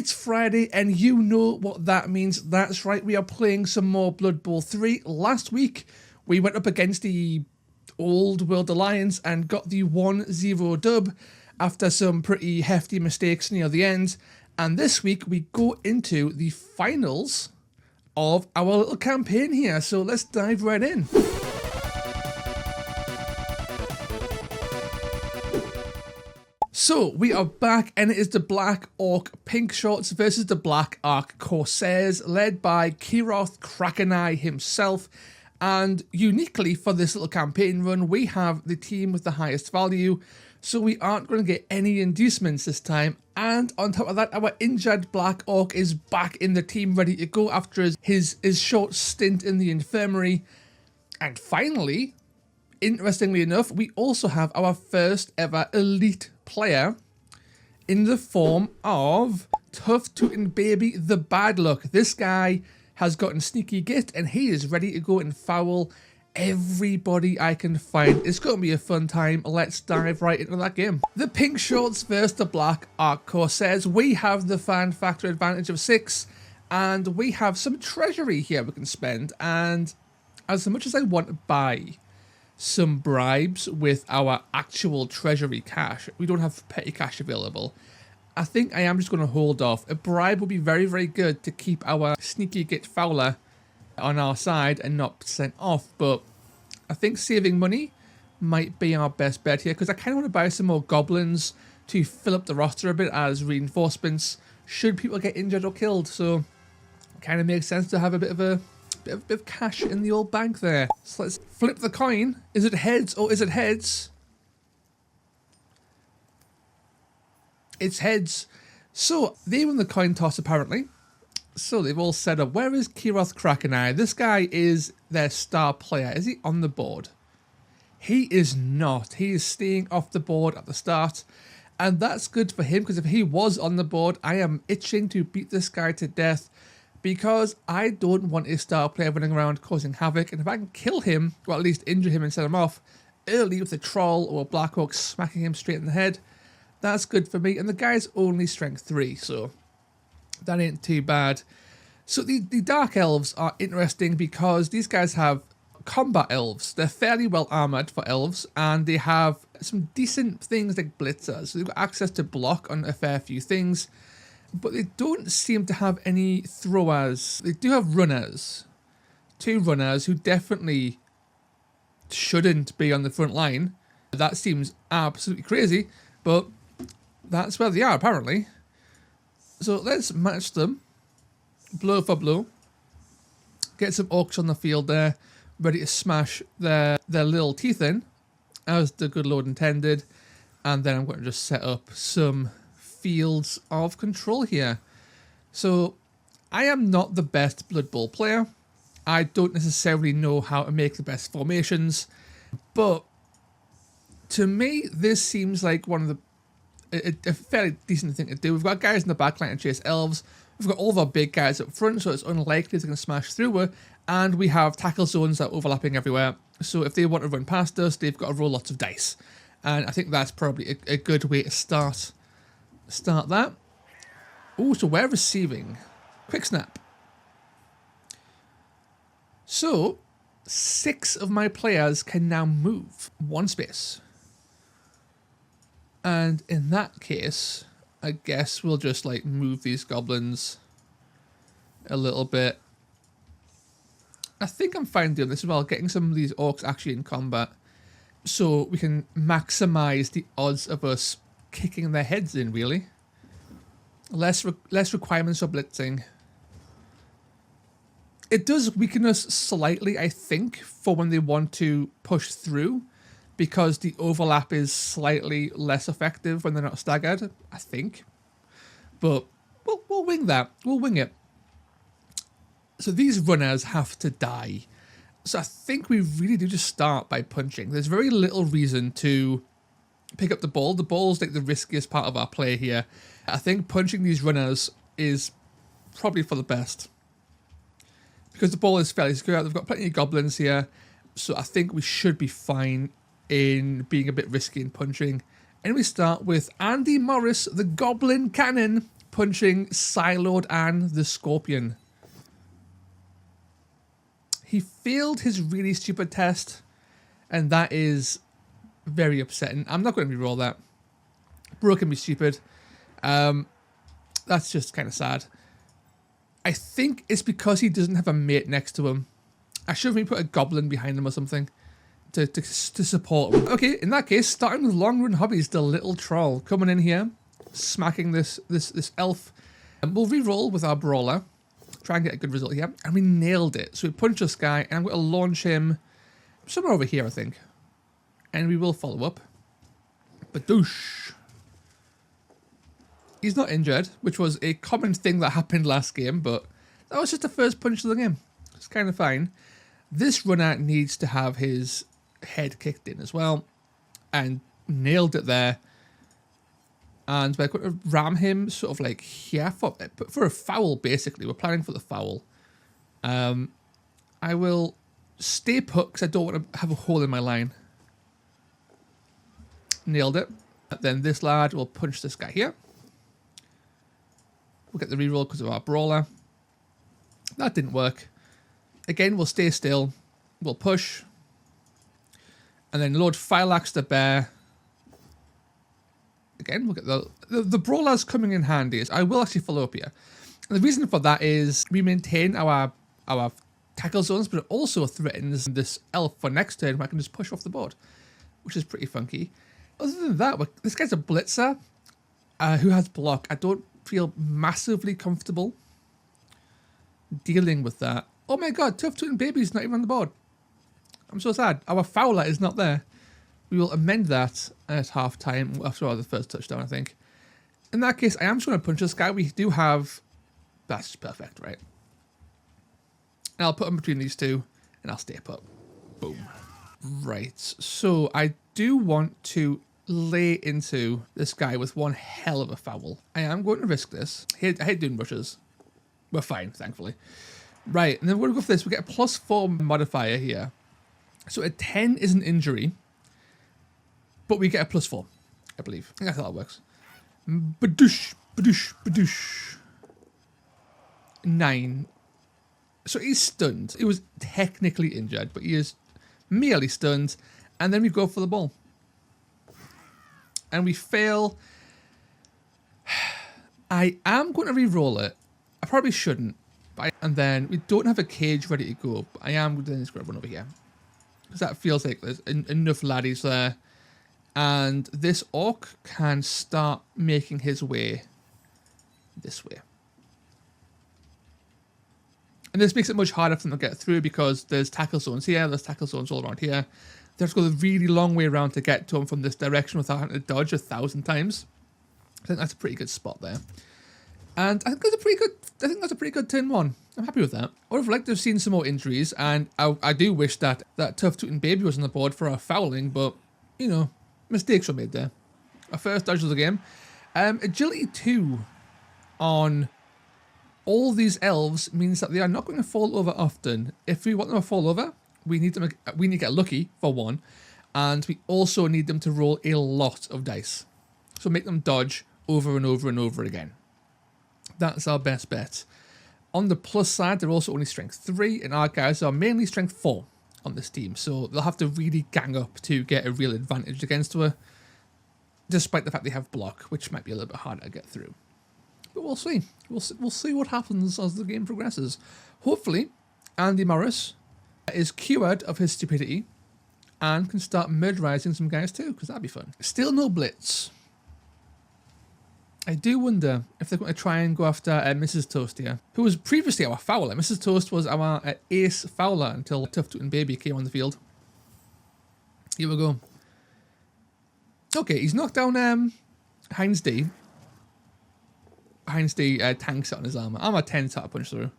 It's Friday and you know what that means. That's right, we are playing some more Blood Bowl 3. Last week we went up against the Old World Alliance and got the 1-0 dub after some pretty hefty mistakes near the end. And this week we go into the finals of our little campaign here. So let's dive right in. So we are back and it is the Black Orc Pink Shorts versus the Black Orc Corsairs, led by Kiroth Krakenai himself. And uniquely for this little campaign run, we have the team with the highest value, so we aren't going to get any inducements this time. And on top of that, our injured Black Orc is back in the team, ready to go after his short stint in the infirmary. And finally, interestingly enough, we also have our first ever elite player in the form of Tough Tootin' Baby the Bad Luck. This guy has gotten sneaky git and he is ready to go and foul everybody I can find. It's going to be a fun time. Let's dive right into that game. The Pink Shorts versus the Black Orc Corsairs. We have the fan factor advantage of 6 and we have some treasury here we can spend, and as much as I want to buy some bribes with our actual treasury cash, we don't have petty cash available. I think I am just going to hold off. A bribe would be very, very good to keep our sneaky git fowler on our side and not % off, but I think saving money might be our best bet here, because I kind of want to buy some more goblins to fill up the roster a bit as reinforcements should people get injured or killed. So it kind of makes sense to have a bit of cash in the old bank there. So let's flip the coin. Is it heads or is it heads? It's heads. So they won the coin toss apparently. So they've all set up. Where is Kiroth Krakenai? This guy is their star player. Is he on the board? He is not. He is staying off the board at the start. And that's good for him, because if he was on the board, I am itching to beat this guy to death, because I don't want a star player running around causing havoc. And if I can kill him, or at least injure him and set him off early with a troll or a Black Orc smacking him straight in the head, that's good for me. And the guy's only strength 3, so that ain't too bad. So the Dark Elves are interesting because these guys have combat elves. They're fairly well armored for elves, and they have some decent things like blitzers. So they've got access to block on a fair few things, but they don't seem to have any throwers. They do have runners. 2 runners who definitely shouldn't be on the front line. That seems absolutely crazy, but that's where they are apparently. So let's match them, blow for blow. Get some orcs on the field there, ready to smash their little teeth in, as the good Lord intended. And then I'm going to just set up some fields of control here. So I am not the best Blood Bowl player. I don't necessarily know how to make the best formations, but to me this seems like one of the a fairly decent thing to do. We've got guys in the back line to chase elves. We've got all of our big guys up front, so it's unlikely they're going to smash through her. And we have tackle zones that are overlapping everywhere. So if they want to run past us, they've got to roll lots of dice. And I think that's probably a good way to start that. Oh, so we're receiving. Quick snap. So 6 of my players can now move 1 space. And in that case, I guess we'll just like move these goblins a little bit. I think I'm fine doing this as well, getting some of these orcs actually in combat, so we can maximize the odds of us kicking their heads in, really. Less requirements for blitzing. It does weaken us slightly, I think, for when they want to push through, because the overlap is slightly less effective when they're not staggered, I think. But we'll wing that. We'll wing it. So these runners have to die. So I think we really do just start by punching. There's very little reason to pick up the ball. The ball's like the riskiest part of our play here. I think punching these runners is probably for the best, because the ball is fairly secure. They've got plenty of goblins here, so I think we should be fine in being a bit risky in punching. And we start with Andy Morris, the Goblin Cannon, punching Siloed and the Scorpion. He failed his really stupid test, and that is very upsetting. I'm not going to re-roll that. Broken me stupid. That's just kind of sad. I think it's because he doesn't have a mate next to him. I should have maybe put a goblin behind him or something to support him. Okay, in that case, starting with long run hobbies, the little troll coming in here, smacking this elf. And we'll re-roll with our brawler. Try and get a good result here. And we nailed it. So we punch this guy, and I'm going to launch him somewhere over here, I think. And we will follow up. Badoosh. He's not injured, which was a common thing that happened last game, but that was just the first punch of the game. It's kind of fine. This runner needs to have his head kicked in as well. And nailed it there. And we're going to ram him sort of like here for a foul, basically. We're planning for the foul. I will stay put because I don't want to have a hole in my line. Nailed it. Then this lad will punch this guy here. We'll get the reroll because of our brawler. That didn't work. Again, we'll stay still. We'll push. And then load Fireaxe the bear. Again, we'll get the brawlers coming in handy. I will actually follow up here. And the reason for that is we maintain our tackle zones, but it also threatens this elf for next turn where I can just push off the board, which is pretty funky. Other than that, this guy's a blitzer who has block. I don't feel massively comfortable dealing with that. Oh my god, Tough Tootin' Baby's not even on the board. I'm so sad. Our fowler is not there. We will amend that at half time after the first touchdown, I think. In that case, I am just going to punch this guy. We do have... That's perfect, right? And I'll put him between these two, and I'll stay put. Boom. Right, so I do want to lay into this guy with one hell of a foul. I am going to risk this. I hate doing rushes. We're fine, thankfully. Right, and then we're going to go for this. We get a +4 modifier here. So a 10 is an injury, but we get a +4, I believe. I think that's how that works. Badoosh, badoosh, badoosh. 9. So he's stunned. He was technically injured, but he is merely stunned. And then we go for the ball. And we fail. I am going to re-roll it. I probably shouldn't. And then we don't have a cage ready to go. But I am going to run over here. Because that feels like there's enough laddies there. And this orc can start making his way this way. And this makes it much harder for them to get through because there's tackle zones here, there's tackle zones all around here. They have to go the really long way around to get to him from this direction without having to dodge 1,000 times. I think that's a pretty good spot there. And I think that's a pretty good turn one. I'm happy with that. I would have liked to have seen some more injuries, and I do wish that Tough Tootin' Baby was on the board for our fouling, but, you know, mistakes were made there. Our first dodge of the game. Agility 2 on all these elves means that they are not going to fall over often. If we want them to fall over, we need to get lucky, for one, and we also need them to roll a lot of dice. So make them dodge over and over and over again. That's our best bet. On the plus side, they're also only strength 3, and our guys are mainly strength 4 on this team. So they'll have to really gang up to get a real advantage against her, despite the fact they have block, which might be a little bit harder to get through. But we'll see. We'll see what happens as the game progresses. Hopefully, Andy Morris is cured of his stupidity and can start murderizing some guys too, because that'd be fun. Still no blitz. I do wonder if they're going to try and go after Mrs. Toast here, who was previously our fowler. Mrs. Toast was our ace fowler until Tough Tootin' Baby came on the field. Here we go. Okay, he's knocked down Heinz D. Heinz D tanks it on his armor. Armor 10 to punch through.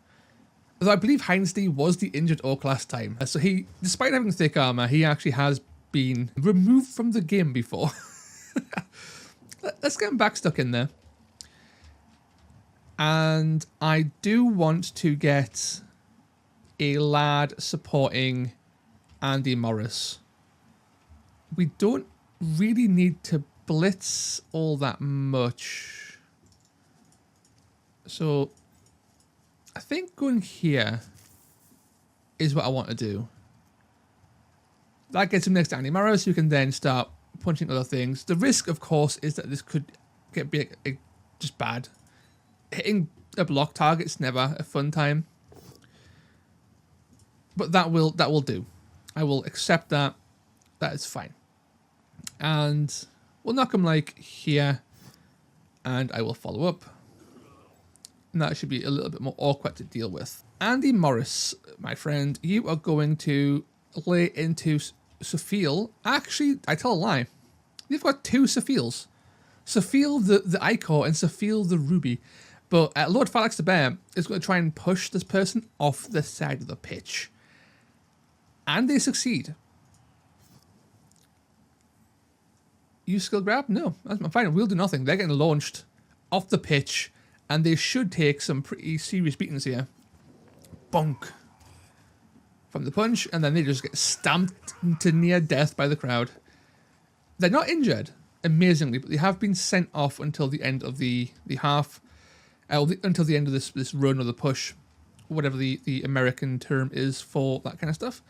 Although I believe Heinz D was the injured orc last time. So he, despite having thick armor, he actually has been removed from the game before. Let's get him back stuck in there. And I do want to get a lad supporting Andy Morris. We don't really need to blitz all that much. So I think going here is what I want to do. That gets him next to Andy Maros, who can then start punching other things. The risk, of course, is that this could be just bad. Hitting a block target's never a fun time. But that will do. I will accept that. That is fine. And we'll knock him like here. And I will follow up. And that should be a little bit more awkward to deal with. Andy Morris, my friend, you are going to lay into Sophil. Actually, I tell a lie. You've got two Sophils. Sophil the Icor and Sophil the Ruby. But Lord Phalanx the Bear is going to try and push this person off the side of the pitch. And they succeed. Use skill grab? No, I'm fine. We'll do nothing. They're getting launched off the pitch. And they should take some pretty serious beatings here. Bonk. From the punch. And then they just get stamped to near death by the crowd. They're not injured, amazingly, but they have been sent off until the end of the half. Until the end of this run or the push. Whatever the American term is for that kind of stuff.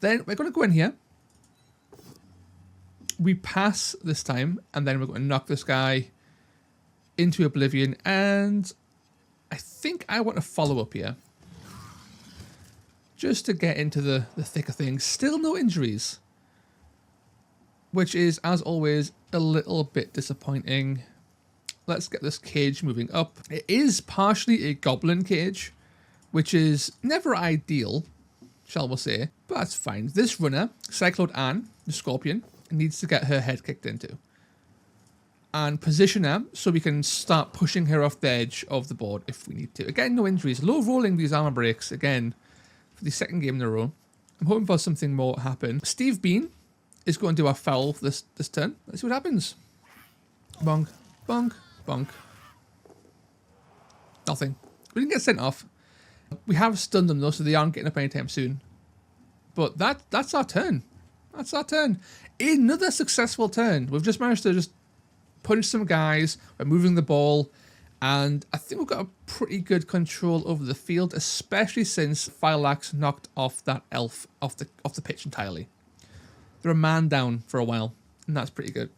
Then we're going to go in here. We pass this time. And then we're going to knock this guy into oblivion, and I think I want to follow up here. Just to get into the thick of things. Still no injuries. Which is, as always, a little bit disappointing. Let's get this cage moving up. It is partially a goblin cage, which is never ideal, shall we say, but that's fine. This runner, Cyclone Anne, the Scorpion, needs to get her head kicked into. And position her so we can start pushing her off the edge of the board if we need to. Again, no injuries. Low rolling these armor breaks again for the second game in a row. I'm hoping for something more to happen. Steve Bean is going to do our foul this turn. Let's see what happens. Bonk, bonk, bonk. Nothing. We didn't get sent off. We have stunned them though, so they aren't getting up anytime soon. But that's our turn. That's our turn. Another successful turn. We've just managed to just punch some guys, we're moving the ball, and I think we've got a pretty good control over the field, especially since Phylax knocked off that elf off the pitch entirely. They're a man down for a while, and that's pretty good.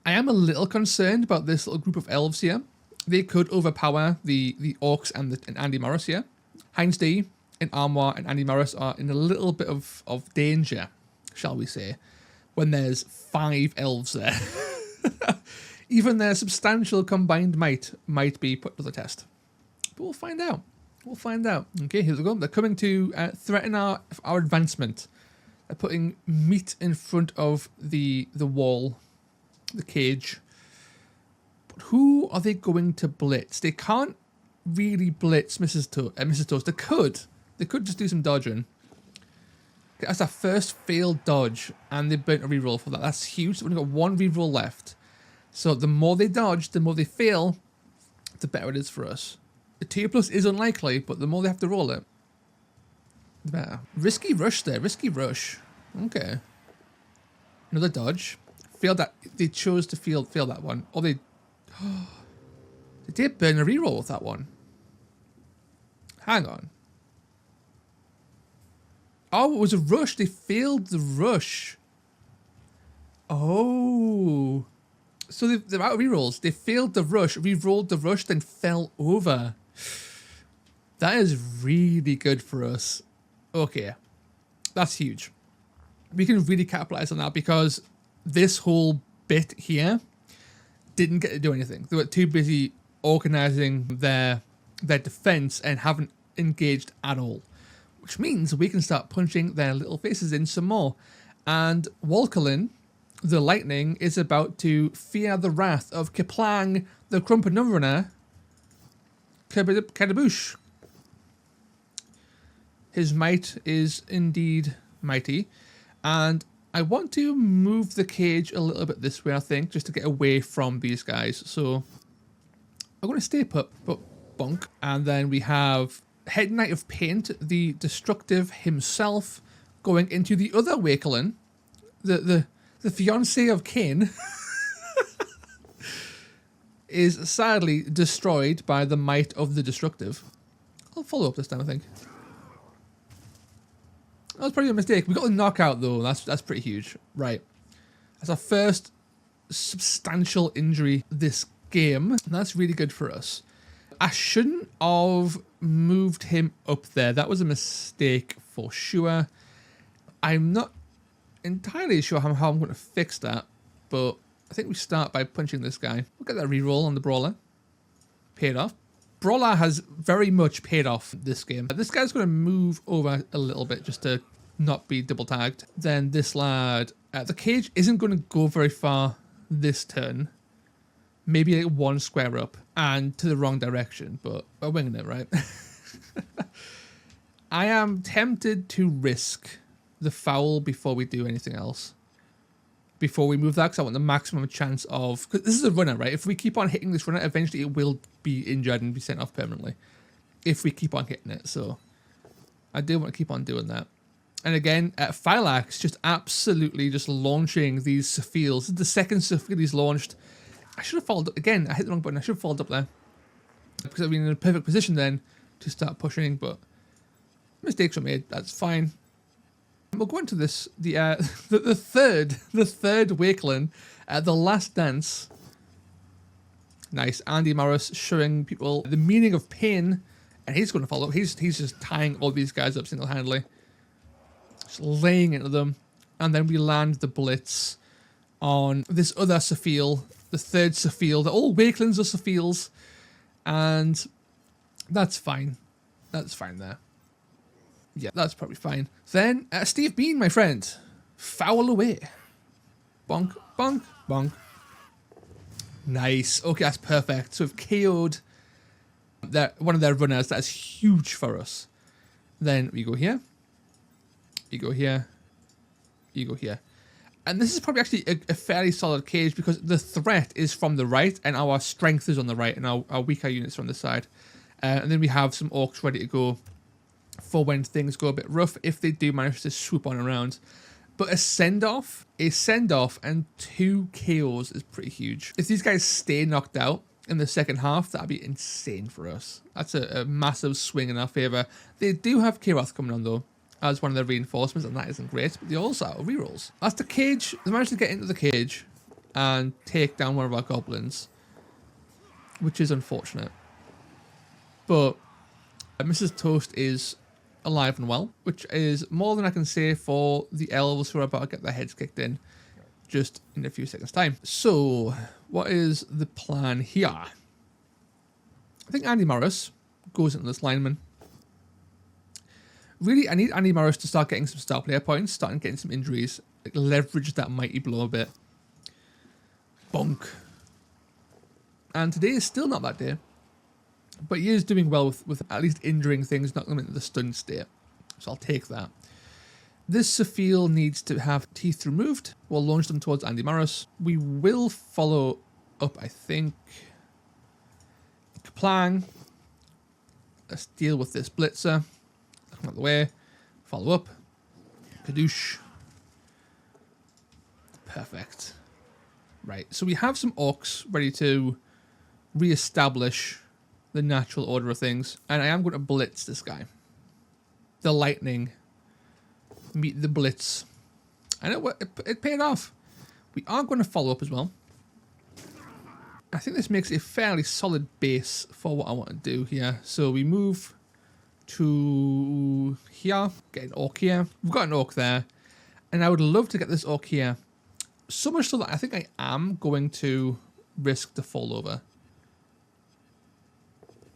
I am a little concerned about this little group of elves here. They could overpower the Orcs and Andy Morris here. Heinz D and Armoire and Andy Morris are in a little bit of danger, shall we say, when there's 5 elves there. Even their substantial combined might be put to the test. But we'll find out. We'll find out. Okay, here we go. They're coming to threaten our advancement. They're putting meat in front of the wall, the cage. But who are they going to blitz? They can't really blitz Mrs. Toast. They could. They could just do some dodging. That's our first failed dodge, and they burnt a reroll for that. That's huge. We've only got 1 reroll left. So the more they dodge, the more they fail, the better it is for us. A 2+ is unlikely, but the more they have to roll it, the better. Risky rush there. Risky rush. Okay. Another dodge. Failed that. They chose to fail that one. Or they did burn a reroll with that one. Hang on. Oh, it was a rush. They failed the rush. Oh. So they're out of rerolls. They failed the rush, re-rolled the rush, then fell over. That is really good for us. Okay. That's huge. We can really capitalize on that because this whole bit here didn't get to do anything. They were too busy organizing their defense and haven't engaged at all. Which means we can start punching their little faces in some more. And Walkalin, the lightning, is about to fear the wrath of Kiplang, the Crumpanumrunner, Kadaboosh. His might is indeed mighty. And I want to move the cage a little bit this way, I think, just to get away from these guys. So I'm going to stay put, but bonk. And then we have Head Knight of Paint, the destructive himself, going into the other Wakelin, the fiancé of Kane. is sadly destroyed by the might of the destructive. I'll follow up this time, I think. That was probably a mistake. We got the knockout though. That's pretty huge. Right. That's our first substantial injury this game. That's really good for us. I shouldn't have moved him up there. That was a mistake for sure. I'm not entirely sure how I'm going to fix that, but I think we start by punching this guy. We'll get that reroll on the Brawler. Paid off. Brawler has very much paid off this game. This guy's going to move over a little bit just to not be double tagged. Then this lad, the cage isn't going to go very far this turn. Maybe like 1 square up and to the wrong direction, but we're winging it, right? I am tempted to risk the foul before we do anything else. Before we move that, because I want the maximum chance of... Because this is a runner, right? If we keep on hitting this runner, eventually it will be injured and be sent off permanently. If we keep on hitting it, so... I do want to keep on doing that. And again, Phylax just absolutely just launching these Sophiels. This is the second Sophia he's launched. I should have followed up. Again, I hit the wrong button. I should have followed up there. Because I've been in a perfect position then to start pushing, but... Mistakes were made. That's fine. We'll go into this, the third Wakeling, The Last Dance. Nice. Andy Morris showing people the meaning of pain, and he's going to follow up. He's just tying all these guys up single-handedly. Just laying into them. And then we land the blitz on this other Sophiel, the third Sophiel. They're all Wakelings are Sophiels, and that's fine. That's fine there. Yeah, that's probably fine. Then, Steve Bean, my friend. Foul away. Bonk, bonk, bonk. Nice. Okay, that's perfect. So we've KO'd one of their runners. That's huge for us. Then we go here. You go here. You go here. And this is probably actually a fairly solid cage because the threat is from the right and our strength is on the right and our weaker units from the side. And then we have some orcs ready to go for when things go a bit rough, if they do manage to swoop on around. But a send-off and 2 KOs is pretty huge. If these guys stay knocked out in the second half, that'd be insane for us. That's a massive swing in our favour. They do have Kiroth coming on though, as one of their reinforcements, and that isn't great, but they also have rerolls. That's the cage. They managed to get into the cage and take down one of our goblins, which is unfortunate. But Mrs. Toast is alive and well, which is more than I can say for the elves who are about to get their heads kicked in just in a few seconds time. So what is the plan here? I think Andy Morris goes into this lineman. Really, I need Andy Morris to start getting some star player points, starting getting some injuries, like leverage that mighty blow a bit. Bonk. And today is still not that day. But he is doing well with at least injuring things, knocking them into the stun state. So I'll take that. This Sophiel needs to have teeth removed. We'll launch them towards Andy Morris. We will follow up, I think. Kaplang. Let's deal with this Blitzer. Come out of the way. Follow up. Kadoosh. Perfect. Right, so we have some orcs ready to re-establish the natural order of things, and I am going to blitz this guy. The lightning meet the blitz, and it paid off. We are going to follow up as well. I think this makes a fairly solid base for what I want to do here. So we move to here, get an orc here. We've got an orc there, and I would love to get this orc here. So much so that I think I am going to risk the fall over.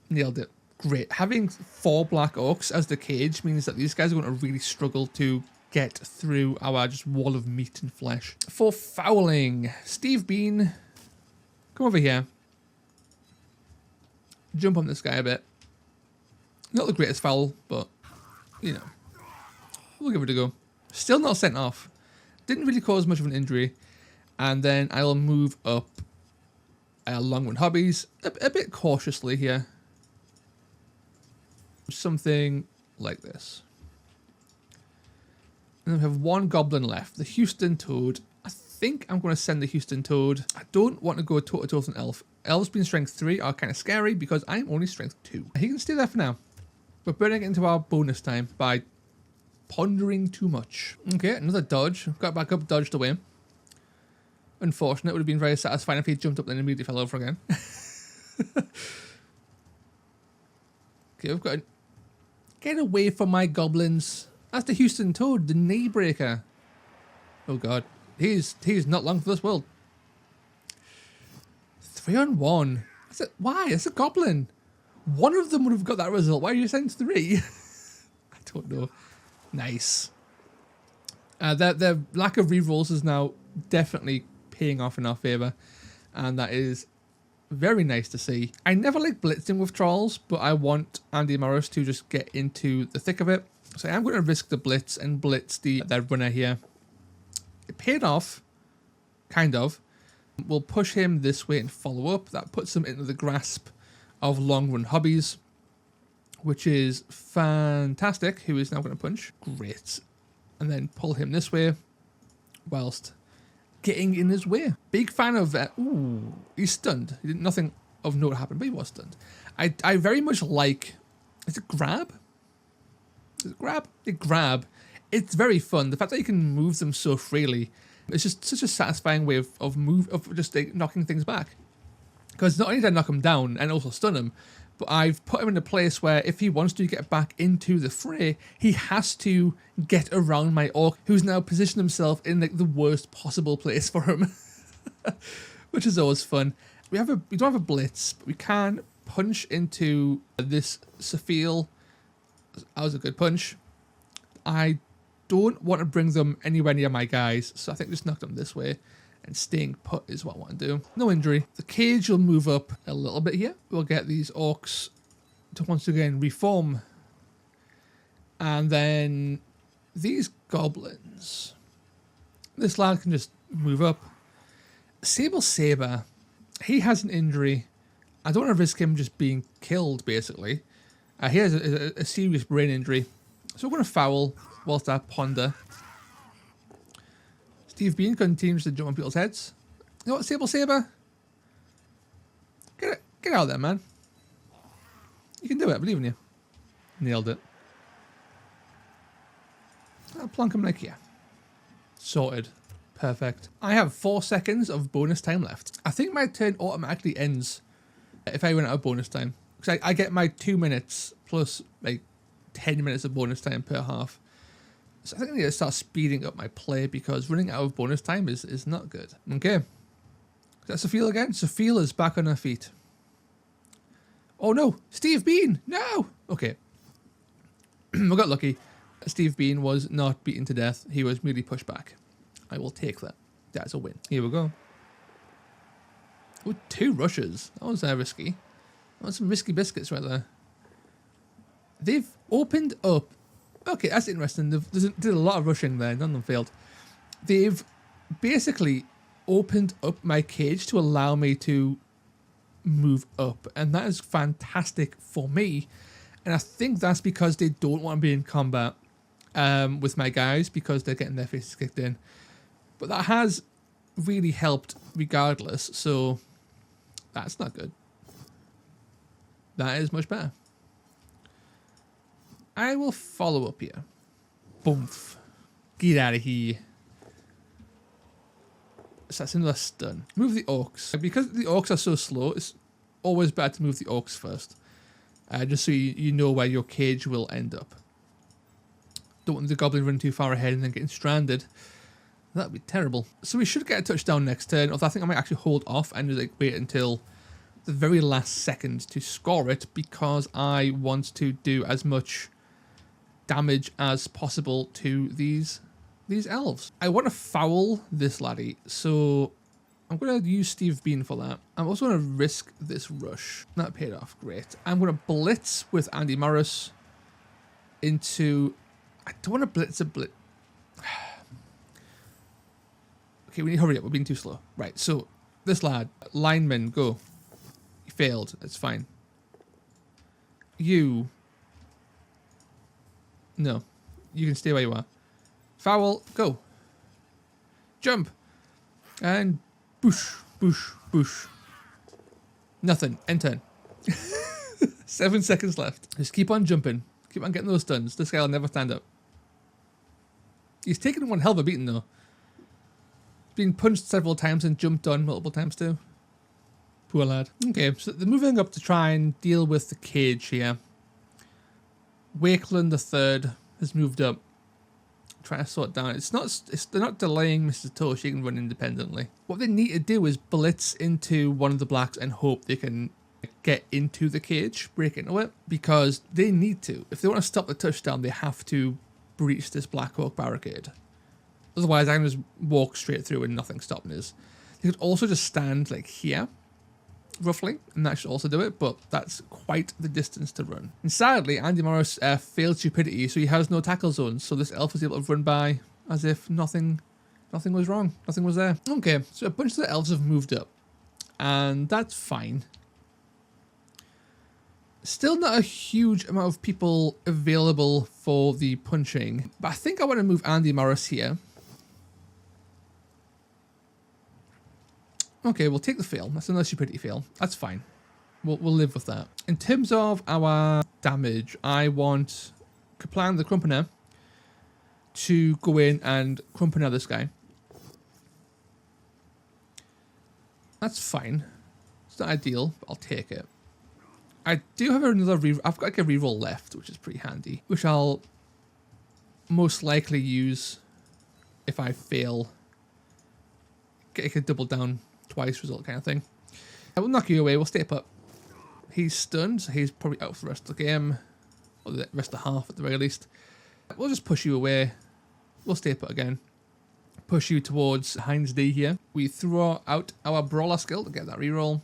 Nailed it. Great. Having 4 black orcs as the cage means that these guys are going to really struggle to get through our just wall of meat and flesh. For fouling, Steve Bean, come over here. Jump on this guy a bit. Not the greatest foul, but, you know, we'll give it a go. Still not sent off. Didn't really cause much of an injury. And then I'll move up Longwood Hobbies a bit cautiously here. Something like this. And then we have 1 goblin left. The Houston Toad. I think I'm going to send the Houston Toad. I don't want to go toe-to-toe with an elf. Elves being strength 3 are kind of scary because I'm only strength 2. He can stay there for now. We're burning it into our bonus time by pondering too much. Okay, another dodge. Got back up, dodged away. Unfortunate. It would have been very satisfying if he jumped up and immediately fell over again. Okay, we've got to get away from my goblins. That's the Houston Toad, the knee breaker. Oh god. He's not long for this world. 3-on-1. Why? It's a goblin. One of them would have got that result. Why are you saying 3? I don't know. Nice. Their lack of rerolls is now definitely paying off in our favour. And that is very nice to see. I never like blitzing with trolls, but I want Andy Morris to just get into the thick of it. So I'm going to risk the blitz and blitz their runner here. It paid off, kind of. We'll push him this way and follow up. That puts him into the grasp of long run hobbies, which is fantastic. Who is now going to punch? Great. And then pull him this way whilst getting in his way. Big fan of ooh, he's stunned. Nothing of note happened, but he was stunned. I very much like, is it grab? Is it grab? Grab. It's very fun. The fact that you can move them so freely, it's just such a satisfying way of just like, knocking things back. Because not only did I knock him down and also stun him, but I've put him in a place where if he wants to get back into the fray, he has to get around my orc, who's now positioned himself in like the worst possible place for him, which is always fun. We don't have a blitz, but we can punch into this Sophiel. That was a good punch. I don't want to bring them anywhere near my guys, so I think just knock them this way. And staying put is what I want to do. No injury. The cage will move up a little bit here. We'll get these orcs to once again reform. And then these goblins. This lad can just move up. Sable Saber. He has an injury. I don't want to risk him just being killed, basically. He has a serious brain injury. So we're going to foul whilst I ponder. Steve Bean continues to jump on people's heads. You know what, Sable Saber? Get out there, man. You can do it, I believe in you. Nailed it. I'll plonk him like here. Sorted. Perfect. I have 4 seconds of bonus time left. I think my turn automatically ends if I run out of bonus time. Because I get my 2 minutes plus like 10 minutes of bonus time per half. So I think I need to start speeding up my play because running out of bonus time is not good. Okay. Is that Sophiel again? Sophiel is back on her feet. Oh no! Steve Bean! No! Okay. We got lucky. Steve Bean was not beaten to death. He was merely pushed back. I will take that. That's a win. Here we go. Oh, 2 rushes. That was risky. That was some risky biscuits right there. They've opened up. Okay, that's interesting. They did a lot of rushing there. None of them failed. They've basically opened up my cage to allow me to move up. And that is fantastic for me. And I think that's because they don't want to be in combat with my guys because they're getting their faces kicked in. But that has really helped regardless. So that's not good. That is much better. I will follow up here. Boomf. Get out of here. So that's another stun. Move the orcs. Because the orcs are so slow, it's always better to move the orcs first. Just so you know where your cage will end up. Don't want the goblin running too far ahead and then getting stranded. That would be terrible. So we should get a touchdown next turn. Although I think I might actually hold off and just like wait until the very last second to score it. Because I want to do as much damage as possible to these elves. I want to foul this laddie, so I'm going to use Steve Bean for that. I'm also going to risk this rush. That paid off, great. I'm going to blitz with Andy Morris into... I don't want to blitz a blitz. Okay, we need to hurry up, we're being too slow. Right, so this lad, lineman, go. He failed, it's fine. You... No, you can stay where you are. Foul, go. Jump. And boosh, boosh, boosh. Nothing. End turn. 7 seconds left. Just keep on jumping. Keep on getting those stuns. This guy will never stand up. He's taken one hell of a beating though. He's been punched several times and jumped on multiple times too. Poor lad. Okay, so they're moving up to try and deal with the cage here. Wakeland III has moved up. Trying to sort down. They're not delaying Mrs. Toast. She can run independently. What they need to do is blitz into one of the blacks and hope they can get into the cage, break into it, because they need to. If they want to stop the touchdown, they have to breach this Black Hawk barricade. Otherwise, I can just walk straight through and nothing stopping us. They could also just stand like here, roughly, and that should also do it, but that's quite the distance to run. And sadly, Andy Morris failed stupidity, so he has no tackle zones, so this elf was able to run by as if nothing was wrong, nothing was there. Okay, so a bunch of the elves have moved up, and that's fine. Still not a huge amount of people available for the punching, but I think I want to move Andy Morris here. Okay, we'll take the fail. That's another stupidity fail. That's fine. We'll live with that. In terms of our damage, I want Kaplan the Crumpener to go in and Crumpener this guy. That's fine. It's not ideal, but I'll take it. I do have another I've got like a reroll left, which is pretty handy, which I'll most likely use if I fail. Get like a double down twice result kind of thing. I will knock you away. We'll stay put. He's stunned, so he's probably out for the rest of the game, or the rest of the half at the very least. We'll just push you away. We'll stay put again. Push you towards Heinz D here. We throw out our brawler skill to get that reroll.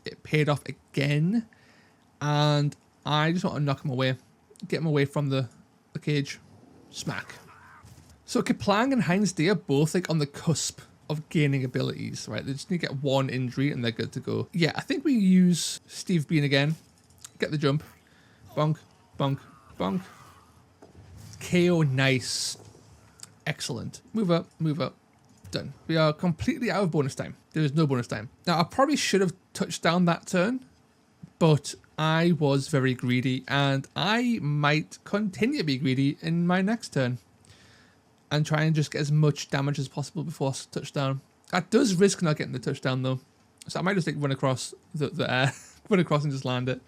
It paid off again, and I just want to knock him away, get him away from the cage. Smack. So Kaplang and Heinz D are both like on the cusp of gaining abilities, right? They just need to get one injury and they're good to go. Yeah, I think we use Steve Bean again. Get the jump. Bonk, bonk, bonk. KO, nice. Excellent. Move up, move up. Done. We are completely out of bonus time. There is no bonus time. Now, I probably should have touched down that turn, but I was very greedy and I might continue to be greedy in my next turn and try and just get as much damage as possible before touchdown. That does risk not getting the touchdown though. So I might just like run across the air, run across and just land it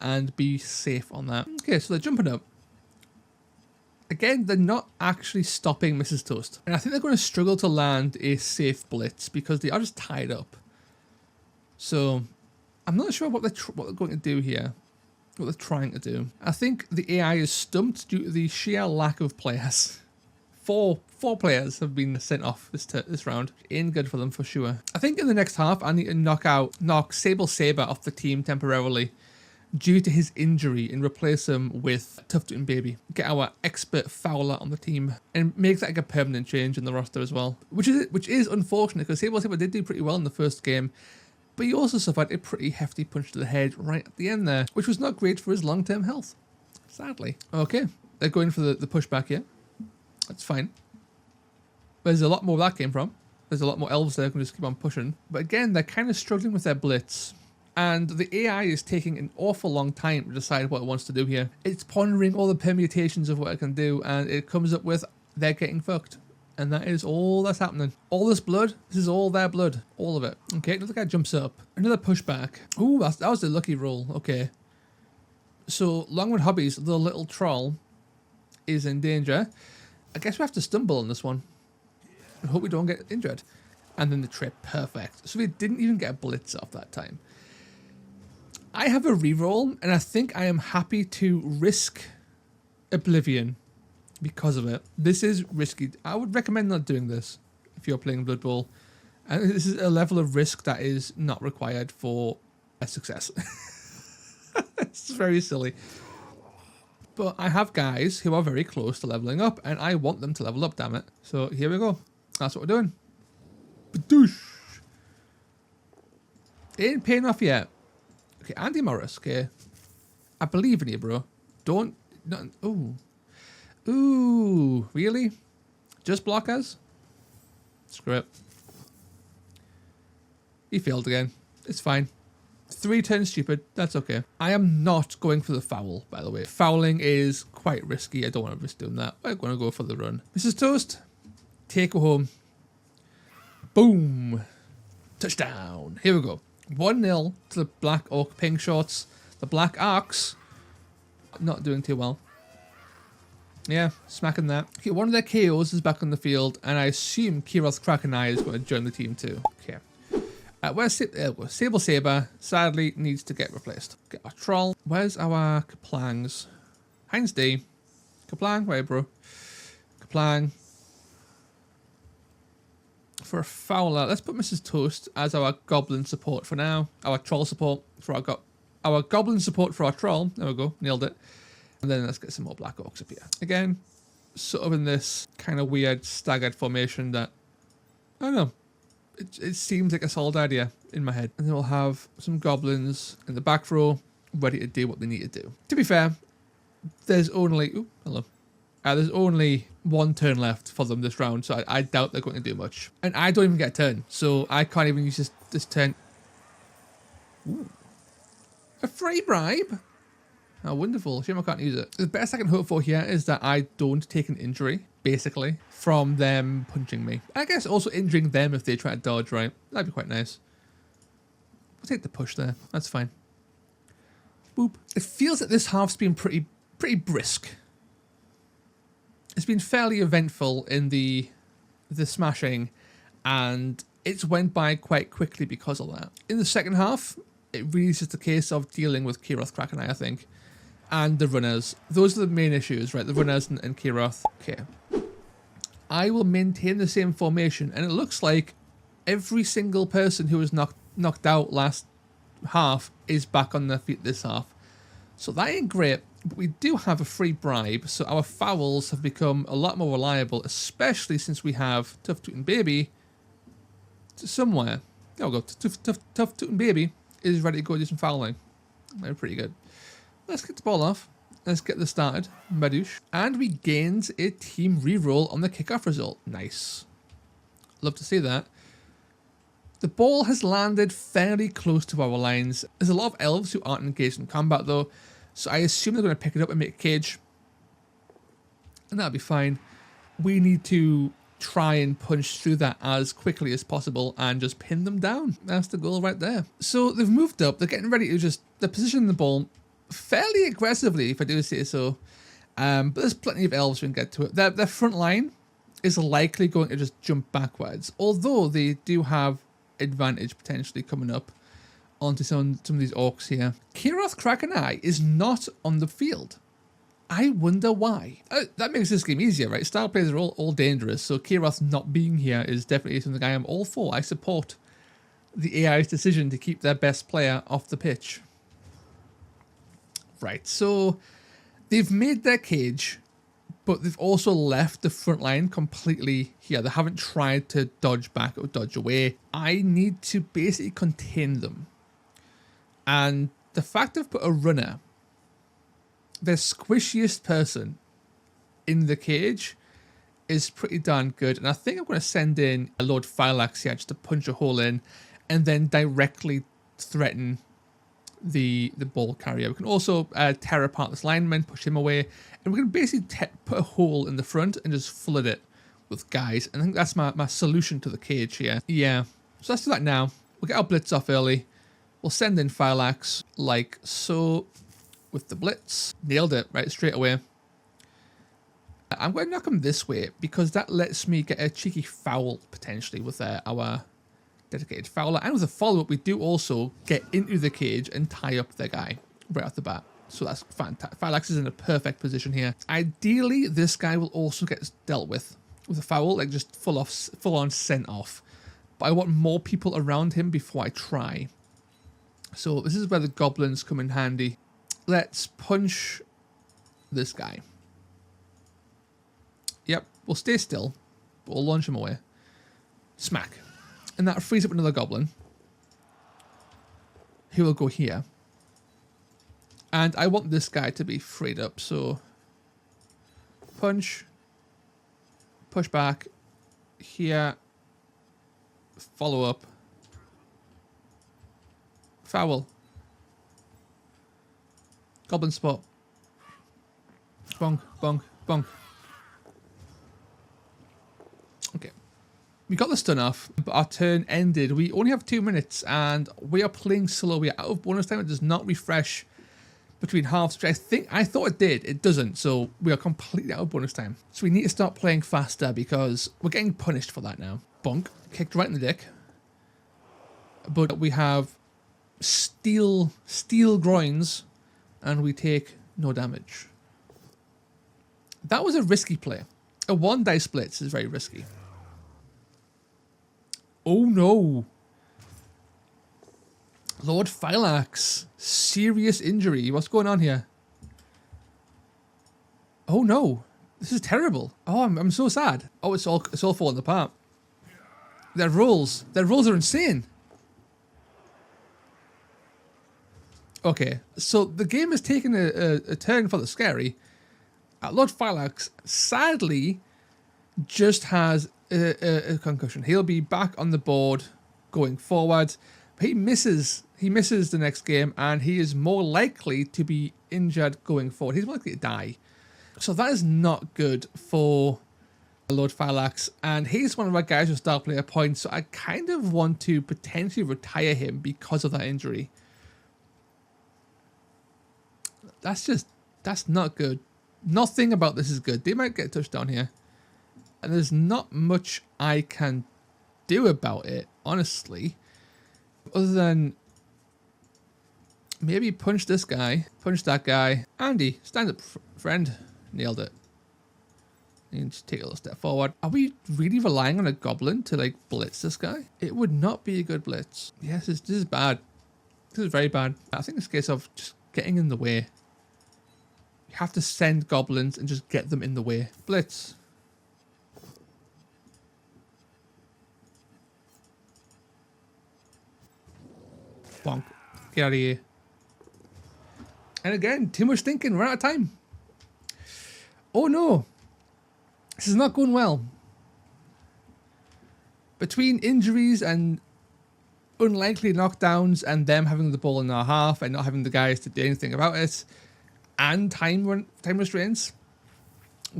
and be safe on that. Okay, so they're jumping up. Again, they're not actually stopping Mrs. Toast. And I think they're going to struggle to land a safe blitz because they are just tied up. So I'm not sure what they're going to do here. What they're trying to do. I think the AI is stumped due to the sheer lack of players. Four players have been sent off this round. Ain't good for them for sure. I think in the next half, I need to knock Sable Saber off the team temporarily due to his injury and replace him with Tough Tootin' Baby. Get our expert Fowler on the team and make that like a permanent change in the roster as well. Which is unfortunate because Sable Saber did do pretty well in the first game, but he also suffered a pretty hefty punch to the head right at the end there, which was not great for his long-term health, sadly. Okay, they're going for the pushback here. That's fine. There's a lot more where that came from. There's a lot more elves there who can just keep on pushing. But again, they're kind of struggling with their blitz. And the AI is taking an awful long time to decide what it wants to do here. It's pondering all the permutations of what it can do, and it comes up with they're getting fucked. And that is all that's happening. All this blood, this is all their blood. All of it. Okay, another guy jumps up. Another pushback. Ooh, that was a lucky roll. Okay. So, Longwood Hobbies, the little troll, is in danger. I guess we have to stumble on this one. I hope we don't get injured. And then the trip, perfect. So we didn't even get a blitz off that time. I have a reroll, and I think I am happy to risk Oblivion because of it. This is risky. I would recommend not doing this if you're playing Blood Bowl. And this is a level of risk that is not required for a success. It's very silly. But I have guys who are very close to leveling up, and I want them to level up, damn it. So here we go. That's what we're doing. Badoosh. It ain't paying off yet. Okay, Andy Morris, okay. I believe in you, bro. Don't... Ooh. Ooh, really? Just block us? Screw it. He failed again. It's fine. 3 turns stupid. That's okay. I am not going for the foul, by the way. Fouling is quite risky. I don't want to risk doing that. I'm going to go for the run. Mrs. Toast, take her home. Boom. Touchdown. Here we go. 1-0 to the Black Orc pink shorts. The Black Orcs not doing too well. Yeah, smacking that. Okay, one of their KOs is back on the field, and I assume Kiroth Krakenai is going to join the team too. Okay. Where's Sable Saber? Sadly, needs to get replaced. Get our Troll. Where's our Kaplangs? Heinz D. Kaplang, where bro? Kaplang. For a Fowler, let's put Mrs. Toast as our Goblin support for now. Our Troll support for our Goblin support for our Troll. There we go, nailed it. And then let's get some more Black Orcs up here. Again, sort of in this kind of weird staggered formation that, I don't know. It seems like a solid idea in my head. And then we'll have some goblins in the back row ready to do what they need to do. To be fair, there's only... Ooh, hello. There's only 1 turn left for them this round, so I doubt they're going to do much. And I don't even get a turn, so I can't even use this turn. Ooh. A free bribe? How wonderful. Shame I can't use it. The best I can hope for here is that I don't take an injury, basically, from them punching me. I guess also injuring them if they try to dodge, right? That'd be quite nice. We'll take the push there. That's fine. Boop. It feels that this half's been pretty brisk. It's been fairly eventful in the smashing, and it's went by quite quickly because of that. In the second half, it really is just a case of dealing with Kiroth Krakenai, I think. And the runners. Those are the main issues, right? The runners and Kiroth. Okay. I will maintain the same formation, and it looks like every single person who was knocked out last half is back on their feet this half. So that ain't great, but we do have a free bribe, so our fouls have become a lot more reliable, especially since we have Tough Tootin' Baby somewhere. There we go. Tough Tootin' Baby is ready to go do some fouling. They're pretty good. Let's get the ball off. Let's get this started. Badoosh. And we gained a team reroll on the kickoff result. Nice. Love to see that. The ball has landed fairly close to our lines. There's a lot of elves who aren't engaged in combat though, so I assume they're going to pick it up and make a cage. And that'll be fine. We need to try and punch through that as quickly as possible and just pin them down. That's the goal right there. So they've moved up. They're getting ready to they're positioning the ball fairly aggressively, if I do say so. But there's plenty of elves who can get to it. Their front line is likely going to just jump backwards, although they do have advantage potentially coming up onto some of these orcs here. Kiroth Krakenai is not on the field. I wonder why. That makes this game easier, right? Star players are all dangerous, so Kiroth not being here is definitely something I am all for. I support the AI's decision to keep their best player off the pitch. Right, so they've made their cage, but they've also left the front line completely here. They haven't tried to dodge back or dodge away. I need to basically contain them. And the fact I've put a runner, the squishiest person in the cage, is pretty darn good. And I think I'm going to send in a Lord Phylax here just to punch a hole in and then directly threaten the ball carrier. We can also tear apart this lineman, push him away, and we can basically put a hole in the front and just flood it with guys. And I think that's my solution to the cage here. Yeah, so let's do that now. We'll get our blitz off early. We'll send in Phylax like so with the blitz. Nailed it right straight away. I'm going to knock him this way because that lets me get a cheeky foul potentially with our dedicated fowler. And with a follow-up, we do also get into the cage and tie up their guy right off the bat. So that's fantastic. Phylax is in a perfect position here. Ideally, this guy will also get dealt with a foul, like just full on sent off. But I want more people around him before I try. So this is where the goblins come in handy. Let's punch this guy. Yep, we'll stay still, but we'll launch him away. Smack. And that frees up another goblin. He will go here. And I want this guy to be freed up, so punch, push back, here, follow up, Foul. Goblin spot. Bonk, bonk, bonk. Okay. We got the stun off, but our turn ended. We only have 2 minutes, and we are playing slow. We are out of bonus time. It does not refresh between halves, which I thought it did. It doesn't, so we are completely out of bonus time. So we need to start playing faster because we're getting punished for that now. Bonk. Kicked right in the dick. But we have steel groins, and we take no damage. That was a risky play. A 1-die splits is very risky. Oh no. Lord Phylax. Serious injury. What's going on here? Oh no. This is terrible. Oh, I'm so sad. Oh, it's all falling apart. Their rolls are insane. Okay, so the game has taken a turn for the scary. Lord Phylax, sadly, just has a concussion. He'll be back on the board going forward. But he misses the next game, and he is more likely to be injured going forward. He's more likely to die. So that is not good for Lord Phylax, and he's one of our guys with star player points, so I kind of want to potentially retire him because of that injury. That's not good. Nothing about this is good. They might get a touchdown here, and there's not much I can do about it, honestly, other than maybe punch this guy, punch that guy. Andy, stand up, friend. Nailed it. And just take a little step forward. Are we really relying on a goblin to like blitz this guy? It would not be a good blitz. Yes, this is bad. This is very bad. I think it's a case of just getting in the way. You have to send goblins and just get them in the way. Blitz. Bonk. Get out of here. And again, too much thinking. We're out of time. Oh no. This is not going well. Between injuries and unlikely knockdowns and them having the ball in our half and not having the guys to do anything about it, and time restraints,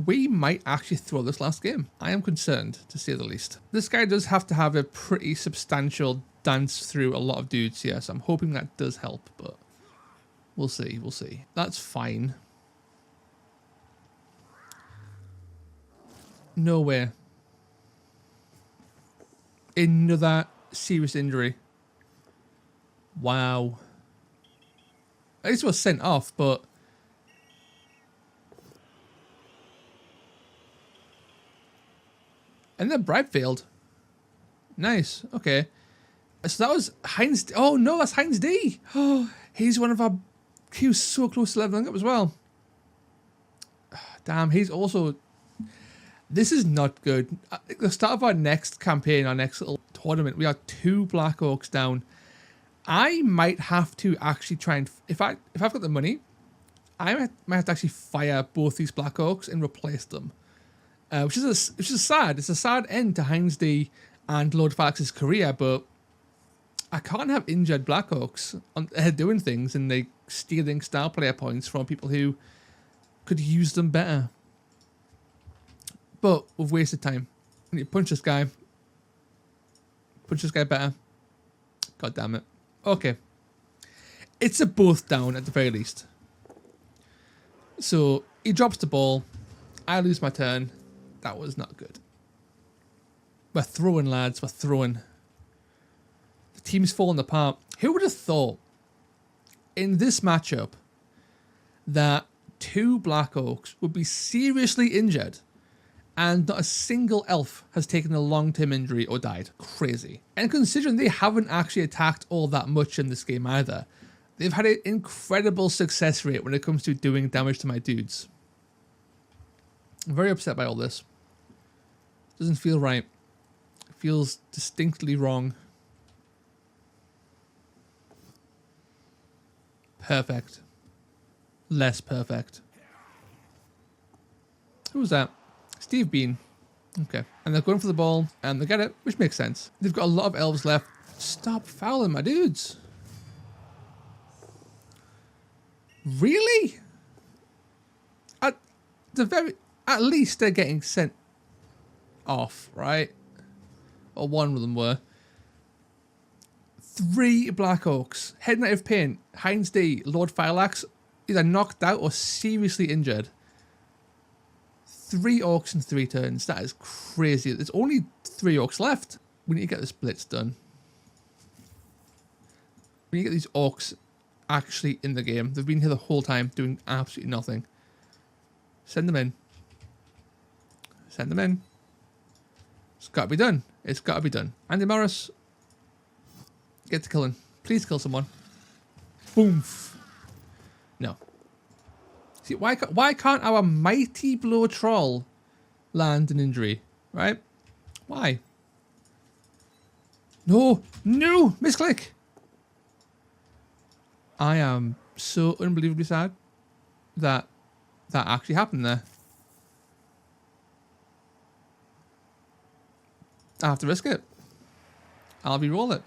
we might actually throw this last game. I am concerned, to say the least. This guy does have to have a pretty substantial dance through a lot of dudes here, so I'm hoping that does help, but we'll see, we'll see. That's fine. Nowhere. Another serious injury. Wow. At least it was sent off, but and then bribe failed. Nice. Okay. So that was Heinz. Oh no, that's Heinz D. Oh, he's one of our. He was so close to leveling up as well. Damn, he's also. This is not good. At the start of our next campaign, our next little tournament, we are 2 Black Orcs down. I might have to actually try and, if I've got the money, I might have to actually fire both these Black Orcs and replace them. Which is sad. It's a sad end to Heinz D and Lord Phylax's career, but I can't have injured Black Orcs doing things and like stealing star player points from people who could use them better. But we've wasted time. I need to punch this guy. Punch this guy better. God damn it. Okay. It's a both down at the very least. So he drops the ball. I lose my turn. That was not good. We're throwing, lads. We're throwing. The team's falling apart. Who would have thought in this matchup that 2 Black Orcs would be seriously injured and not a single elf has taken a long-term injury or died? Crazy. And considering they haven't actually attacked all that much in this game either, they've had an incredible success rate when it comes to doing damage to my dudes. I'm very upset by all this. Doesn't feel right. It feels distinctly wrong. Perfect. Less perfect. Who was that? Steve Bean. Okay. And they're going for the ball, and they get it, which makes sense. They've got a lot of elves left. Stop fouling my dudes. Really? At least they're getting sent off, right? Or one of them were. 3 Black Orcs. Head Knight of Pain, Heinz D, Lord Fireaxe, either knocked out or seriously injured. 3 Orcs in 3 turns. That is crazy. There's only 3 Orcs left. We need to get the splits done. We need to get these Orcs actually in the game. They've been here the whole time doing absolutely nothing. Send them in. Send them in. It's got to be done. It's got to be done. Andy Morris, get to killing. Please kill someone. Boom. No. See, why can't our mighty blow troll land an injury? Right? Why? No. No. Misclick. I am so unbelievably sad that that actually happened there. I have to risk it. I'll re-roll it.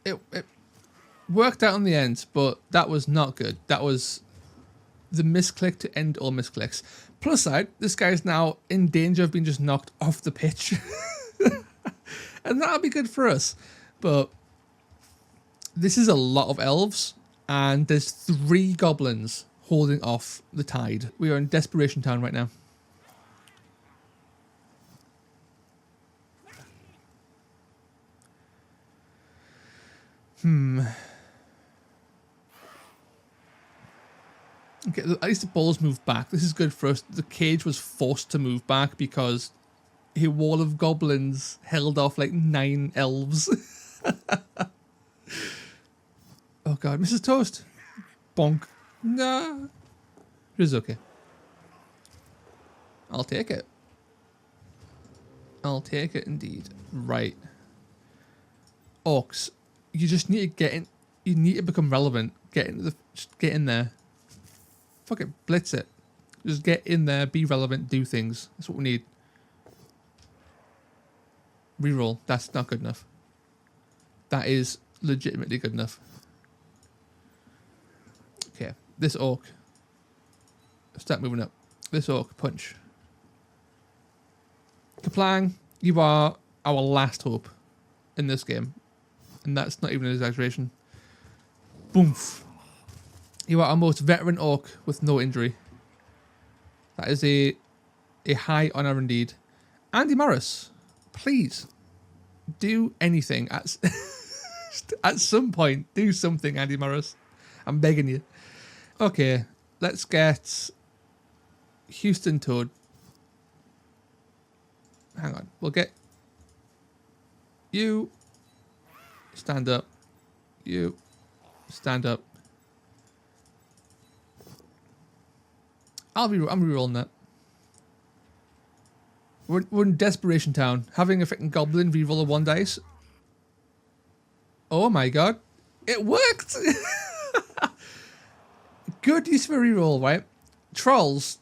It worked out in the end, but that was not good. That was the misclick to end all misclicks. Plus side, this guy is now in danger of being just knocked off the pitch. And that'll be good for us. But this is a lot of elves, and there's 3 goblins holding off the tide. We are in Desperation Town right now. Okay, at least the balls moved back. This is good for us. The cage was forced to move back because a wall of goblins held off like 9 elves. Oh god, Mrs. Toast. Bonk. Nah. It's okay. I'll take it. I'll take it indeed. Right. Orcs. You just need to get in. You need to become relevant. Just get in there. Fuck it. Blitz it. Just get in there. Be relevant. Do things. That's what we need. Reroll. That's not good enough. That is legitimately good enough. Okay. This orc. Start moving up. This orc. Punch. Kaplang. You are our last hope in this game. And that's not even an exaggeration. Boomf. You are our most veteran orc with no injury. That is a high honour indeed. Andy Morris, please do anything. At some point, do something, Andy Morris. I'm begging you. Okay, let's get Houston Toad. Hang on, we'll get you. Stand up. You. Stand up. I'm rerolling that. We're in Desperation Town. Having a freaking goblin reroll a 1 dice. Oh my god. It worked! Good use for a reroll, right? Trolls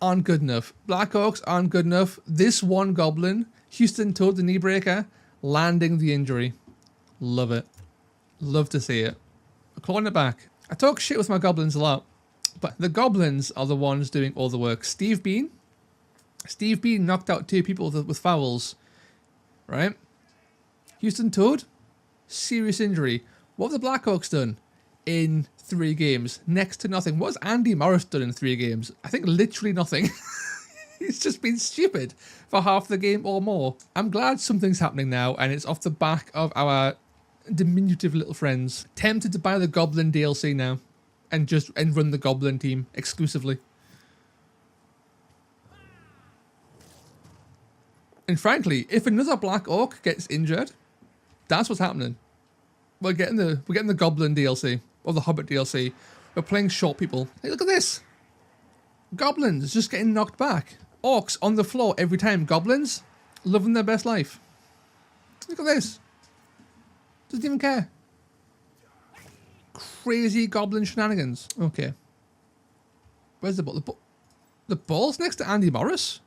aren't good enough. Black Orcs aren't good enough. This one goblin, Houston Toad, the knee breaker, landing the injury. Love it. Love to see it. Clawing it back. I talk shit with my goblins a lot, but the goblins are the ones doing all the work. Steve Bean knocked out 2 people with fouls, right? Houston Toad, serious injury. What have the Black Orcs done in 3 games? Next to nothing. What has Andy Morris done in 3 games? I think literally nothing. He's just been stupid for half the game or more. I'm glad something's happening now, and it's off the back of our diminutive little friends. Tempted to buy the Goblin DLC now and run the Goblin team exclusively. And frankly, if another Black Orc gets injured, that's what's happening. We're getting the Goblin DLC or the Hobbit DLC. We're playing short people. Hey, look at this. Goblins just getting knocked back. Orcs on the floor every time. Goblins living their best life. Look at this. Doesn't even care. Crazy goblin shenanigans. Okay. Where's the ball? The ball's next to Andy Morris.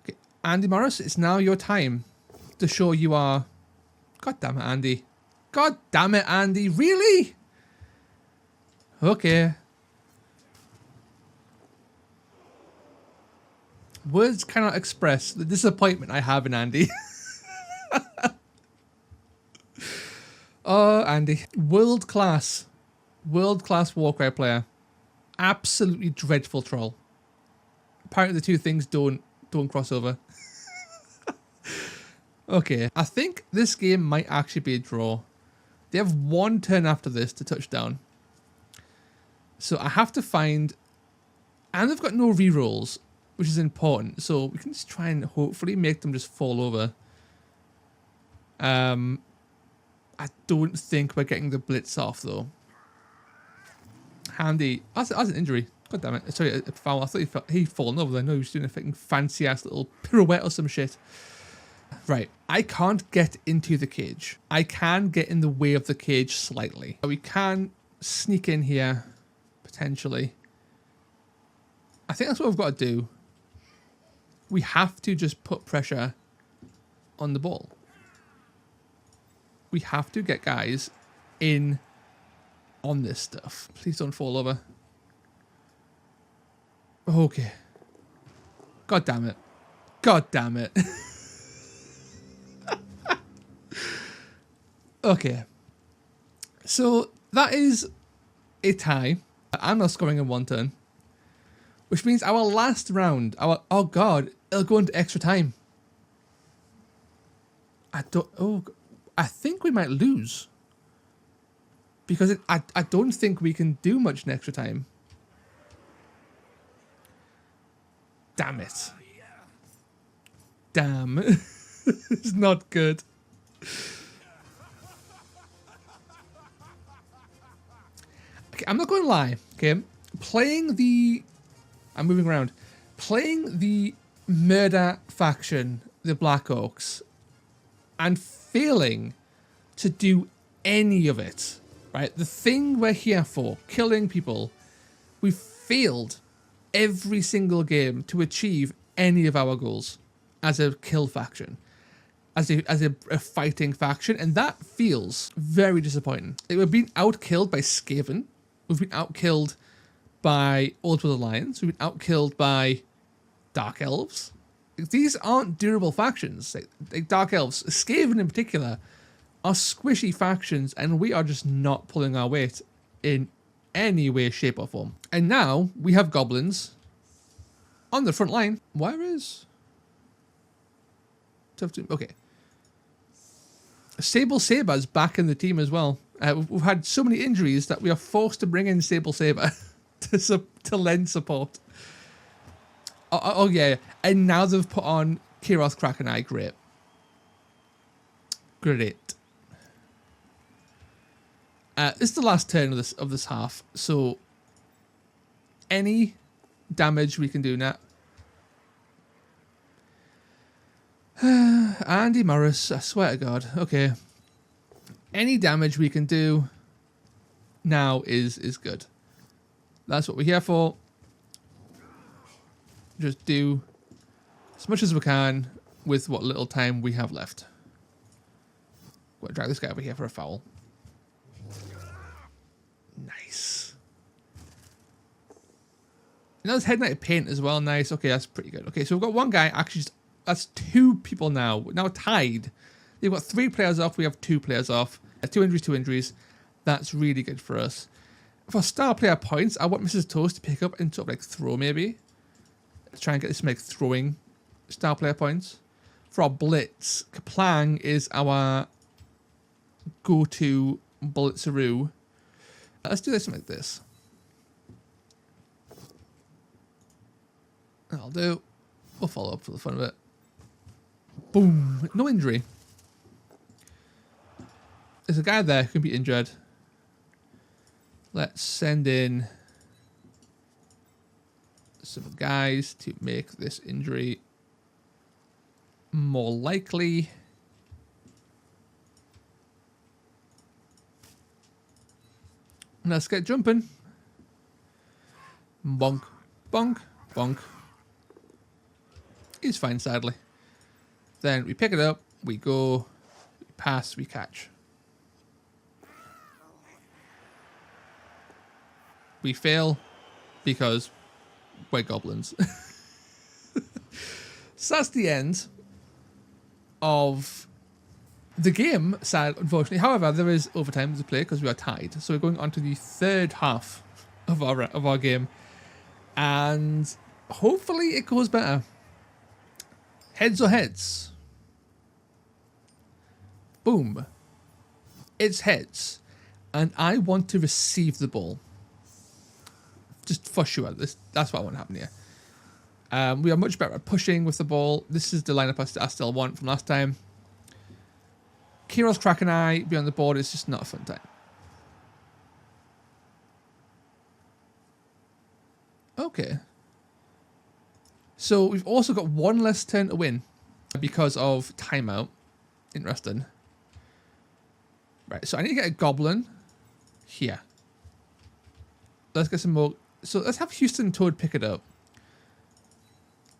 Okay, Andy Morris, it's now your time to show you are God damn it, Andy. God damn it, Andy. Really? Okay. Words cannot express the disappointment I have in Andy. Oh, Andy. World class Warcry player. Absolutely dreadful troll. Apparently the two things don't cross over. Okay, I think this game might actually be a draw. They have one turn after this to touch down. So I have to find... And they've got no rerolls, which is important. So we can just try and hopefully make them just fall over. I don't think we're getting the blitz off, though. Handy. That's an injury. God damn it. Sorry, a foul. I thought he'd fallen over. I know he was doing a fucking fancy-ass little pirouette or some shit. Right. I can't get into the cage. I can get in the way of the cage slightly. We can sneak in here, potentially. I think that's what we've got to do. We have to just put pressure on the ball. We have to get guys in on this stuff. Please don't fall over. Okay. God damn it. God damn it. Okay. So that is a tie. I'm not scoring in one turn. Which means our last round, oh god, it'll go into extra time. I think we might lose. Because I don't think we can do much in extra time. Damn it. Damn. It's not good. Okay, I'm not going to lie. Okay, I'm moving around. Playing the murder faction, the Black Orcs, and failing to do any of it, right? The thing we're here for, killing people, we failed every single game to achieve any of our goals as a kill faction, as a fighting faction, and that feels very disappointing. We've been outkilled by Skaven, we've been outkilled by Old Blood Alliance, we've been outkilled by Dark Elves. These aren't durable factions. Like Dark Elves, Skaven in particular, are squishy factions, and we are just not pulling our weight in any way, shape, or form. And now we have goblins on the front line. Where is... Okay. Sable Saber's back in the team as well. We've had so many injuries that we are forced to bring in Sable Saber to lend support. Oh yeah, and now they've put on Kiroth Krakeneye. Great. Great. This is the last turn of this half, so any damage we can do now. Andy Morris, I swear to God. Okay. Any damage we can do now is good. That's what we're here for. Just do as much as we can with what little time we have left. I'm going to drag this guy over here for a foul. Nice. Now there's Head Knight of Paint as well. Nice. Okay, that's pretty good. Okay, so we've got one guy. Actually, that's two people now. We're now tied. They've got 3 players off. We have 2 players off. 2 injuries. That's really good for us. For star player points, I want Mrs. Toast to pick up and sort of like throw maybe. Let's try and get this to make throwing star player points. For our blitz, Kaplang is our go-to blitzaroo. Let's do something like this. That'll do. We'll follow up for the fun of it. Boom. No injury. There's a guy there who can be injured. Let's send in some guys to make this injury more likely. Let's get jumping. Bonk, bonk, bonk. He's fine, sadly. Then we pick it up, we go, Pass, we catch. We fail because we're goblins. So that's the end of the game, sad, unfortunately. However, there is overtime to play because we are tied. So we're going on to the third half of our game. And hopefully it goes better. Heads or heads? Boom. It's heads. And I want to receive the ball. Just for sure. That's what I want to happen here. We are much better at pushing with the ball. This is the lineup I still want from last time. Kiros, Crack and I be on the board. It's just not a fun time. Okay. So we've also got one less turn to win because of timeout. Interesting. Right, so I need to get a goblin here. Let's get some more. So let's have Houston Toad pick it up.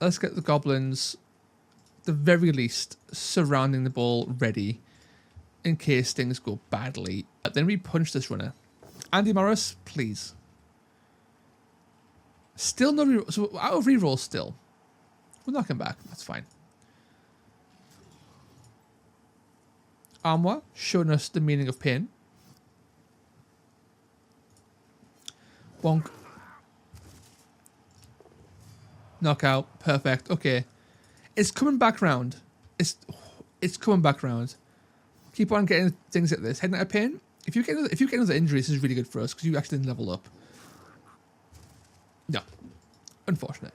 Let's get the goblins, at the very least, surrounding the ball ready in case things go badly. Then we punch this runner. Andy Morris, please. Still no reroll. So out of reroll still. We'll knock him back. That's fine. Armoire, showing us the meaning of pain. Bonk. Knockout. Perfect. Okay. It's coming back round. It's coming back round. Keep on getting things like this. Heading out of pain. If you get another injury, this is really good for us because you actually didn't level up. No. Unfortunate.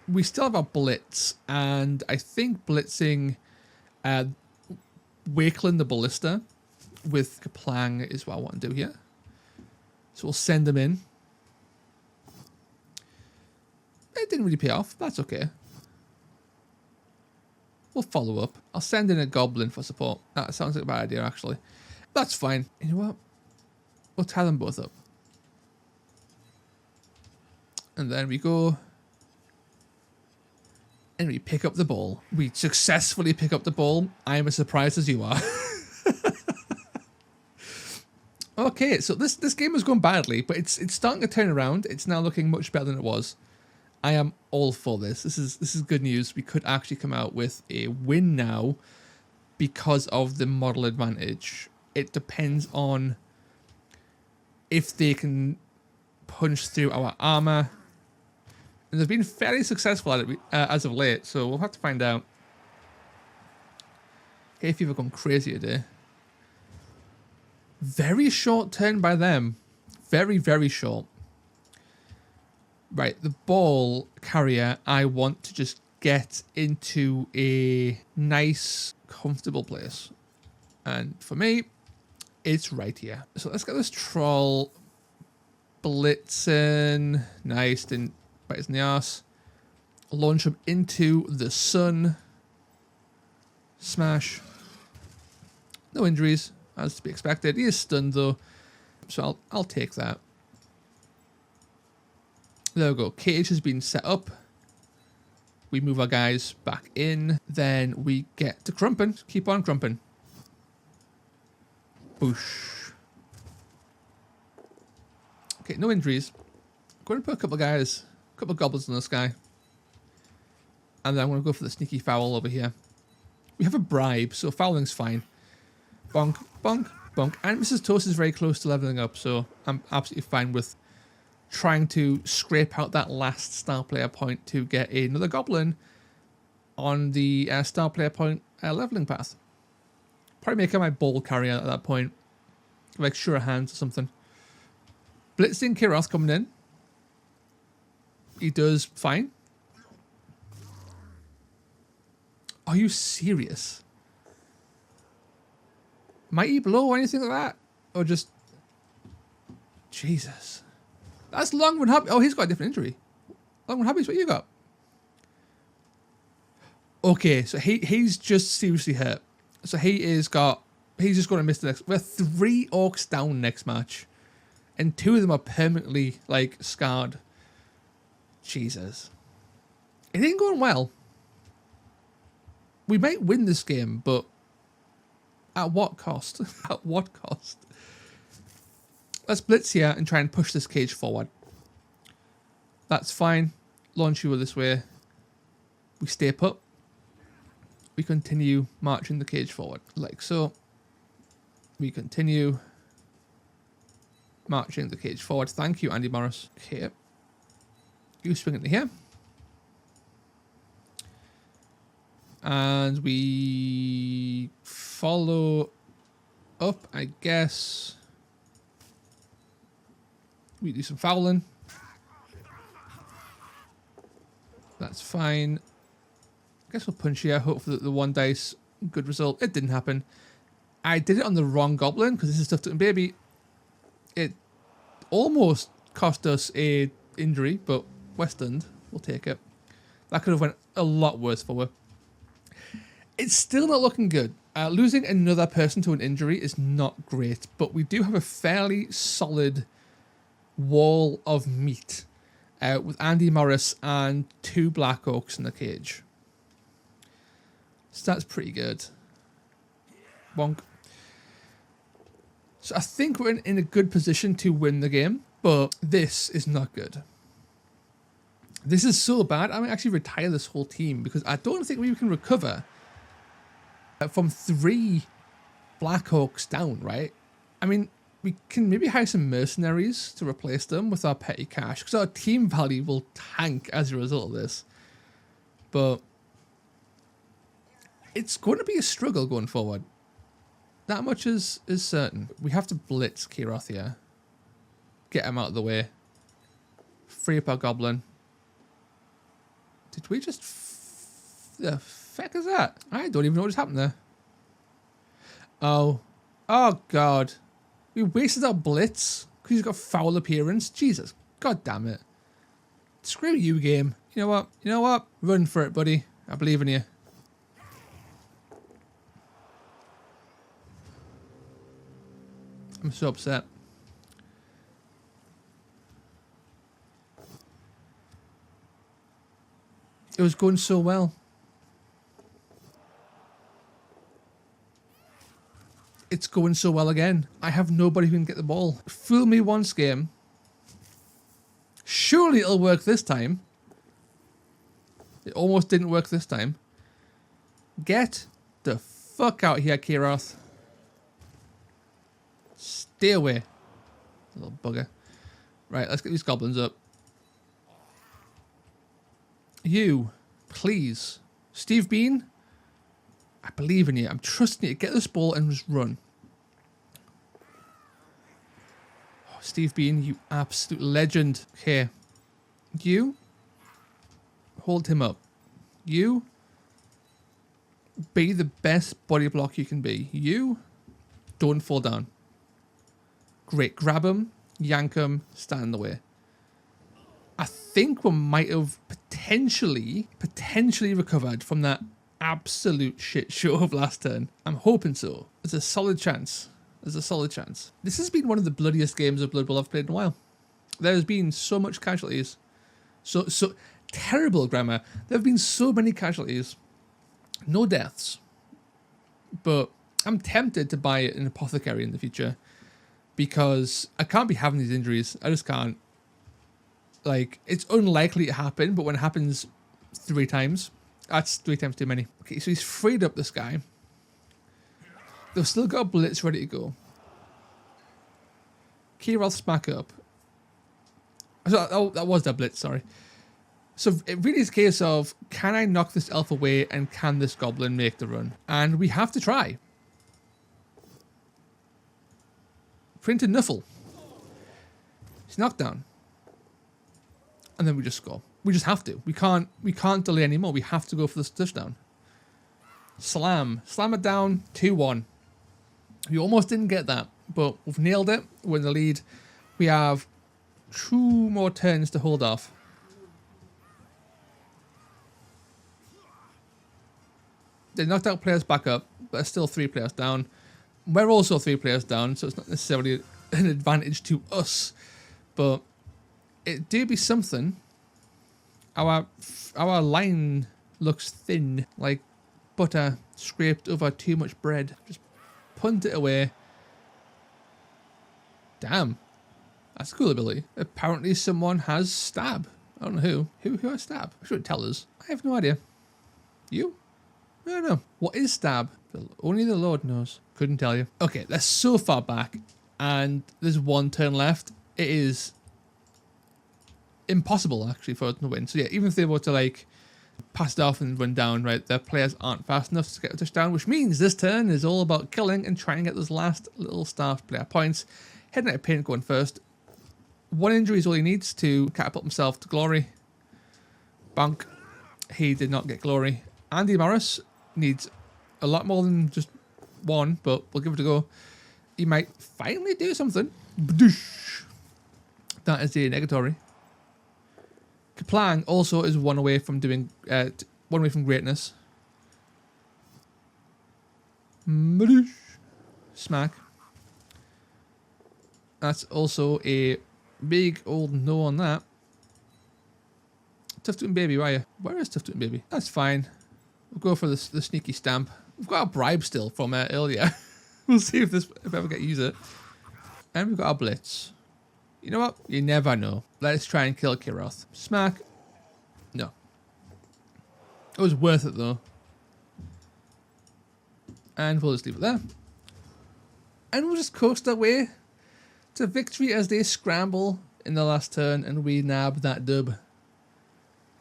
We still have our blitz, and I think blitzing Wakeland the Ballista with Kaplang is what I want to do here. So we'll send them in. It didn't really pay off. That's okay. We'll follow up. I'll send in a goblin for support. That sounds like a bad idea, actually. That's fine. You know what? We'll tie them both up. And then we go. And we pick up the ball. We successfully pick up the ball. I am as surprised as you are. Okay, so this game has gone badly, but it's starting to turn around. It's now looking much better than it was. I am all for this. This is good news. We could actually come out with a win now because of the model advantage. It depends on if they can punch through our armor. And they've been fairly successful at it as of late, so we'll have to find out. Hay Fever gone crazy today. Very short turn by them. Very, very short. Right, the ball carrier, I want to just get into a nice, comfortable place. And for me, it's right here. So let's get this troll blitzing. Nice, didn't bite us in the arse. Launch him into the sun. Smash. No injuries, as to be expected. He is stunned though, so I'll take that. There we go. Cage has been set up. We move our guys back in. Then we get to crumping. Keep on crumping. Boosh. Okay, no injuries. I'm going to put a couple of guys, a couple of goblins in this guy. And then I'm going to go for the sneaky foul over here. We have a bribe, so fouling's fine. Bonk, bonk, bonk. And Mrs. Toast is very close to leveling up, so I'm absolutely fine with trying to scrape out that last star player point to get another goblin on the star player point leveling path. Probably make her my ball carrier at that point. Like Sure Hands or something. Blitzing Kiros coming in. He does fine. Are you serious? Mighty Blow or anything like that? Or just... Jesus. That's Longman Hobby. Oh, he's got a different injury. Longman Hobby's what you got. Okay, so he's just seriously hurt. So he's just going to miss the next... We're 3 orcs down next match. And 2 of them are permanently, like, scarred. Jesus. It ain't going well. We might win this game, but At what cost? At what cost? Let's blitz here and try and push this cage forward. That's fine. Launch you this way. We stay put. We continue marching the cage forward, like so. We continue marching the cage forward. Thank you, Andy Morris. Okay. You swing into here. And we follow up, I guess. We do some fouling. That's fine. I guess we'll punch here. Hope for the one dice. Good result. It didn't happen. I did it on the wrong goblin because this is stuff to baby. It almost cost us a injury, but we're stunned. We'll take it. That could have went a lot worse for us. It's still not looking good. Losing another person to an injury is not great, but we do have a fairly solid wall of meat with Andy Morris and 2 Black Orcs in the cage. So that's pretty good. Bonk. So I think we're in a good position to win the game, but this is not good. This is so bad, I might actually retire this whole team because I don't think we can recover from 3 Black Orcs down, right? I mean, we can maybe hire some mercenaries to replace them with our petty cash because our team value will tank as a result of this. But it's going to be a struggle going forward. That much is certain. We have to blitz Kiroth here. Get him out of the way. Free up our goblin. Did we just... the fuck is that? I don't even know what just happened there. Oh. Oh, God. We wasted our blitz because he's got foul appearance. Jesus. God damn it. Screw you, game. You know what? You know what? Run for it, buddy. I believe in you. I'm so upset. It was going so well. It's going so well again. I have nobody who can get the ball. Fool me once, game. Surely it'll work this time. It almost didn't work this time. Get the fuck out here, Kiroth. Stay away. Little bugger. Right, let's get these goblins up. You, please. Steve Bean, I believe in you. I'm trusting you. Get this ball and just run. Oh, Steve Bean, you absolute legend. Okay. You, hold him up. You, be the best body block you can be. You, don't fall down. Great. Grab him, yank him, stand in the way. I think we might have potentially recovered from that absolute shit show of last turn. I'm hoping so. There's a solid chance. There's a solid chance. This has been one of the bloodiest games of Blood Bowl I've played in a while. There's been so much casualties. So terrible grammar. There have been so many casualties. No deaths. But I'm tempted to buy an apothecary in the future because I can't be having these injuries. I just can't. Like, it's unlikely to happen, but when it happens 3 times, that's 3 times too many. Okay, so he's freed up this guy. They've still got a blitz ready to go. Kiroth's back up. So, oh, that was their blitz, sorry. So it really is a case of, can I knock this elf away and can this goblin make the run? And we have to try. Printed Nuffle. He's knocked down. And then we just score. We just have to. We can't delay anymore. We have to go for this touchdown. Slam. Slam it down. 2-1. We almost didn't get that, but we've nailed it. We're in the lead. We have 2 more turns to hold off. They knocked out players back up, but there's still 3 players down. We're also 3 players down, so it's not necessarily an advantage to us, but it do be something. Our line looks thin, like butter scraped over too much bread. Just punt it away. Damn. That's a cool ability. Apparently someone has stab. I don't know who. Who has stab? I should tell us. I have no idea. You? I don't know. What is stab? Only the Lord knows. Couldn't tell you. Okay, they're so far back and there's one turn left. It is impossible actually for us to win. So yeah, even if they were to like pass it off and run down, right, their players aren't fast enough to get a touchdown, which means this turn is all about killing and trying to get those last little staff player points. Heading out of paint going first. One injury is all he needs to catapult himself to glory. Bonk. He did not get glory. Andy Morris needs a lot more than just one, but we'll give it a go. He might finally do something. Badoosh. That is the negatory. Kaplang also is one away from doing one away from greatness. Badoosh. Smack. That's also a big old no on that. Tough Tootin' Baby, where are you? Where is Tough Tootin' Baby? That's fine. We'll go for the sneaky stamp. We've got a bribe still from earlier. We'll see if I ever get to use it. And we've got our blitz. You know what? You never know. Let's try and kill Kiroth. Smack. No. It was worth it though. And we'll just leave it there. And we'll just coast our way to victory as they scramble in the last turn and we nab that dub.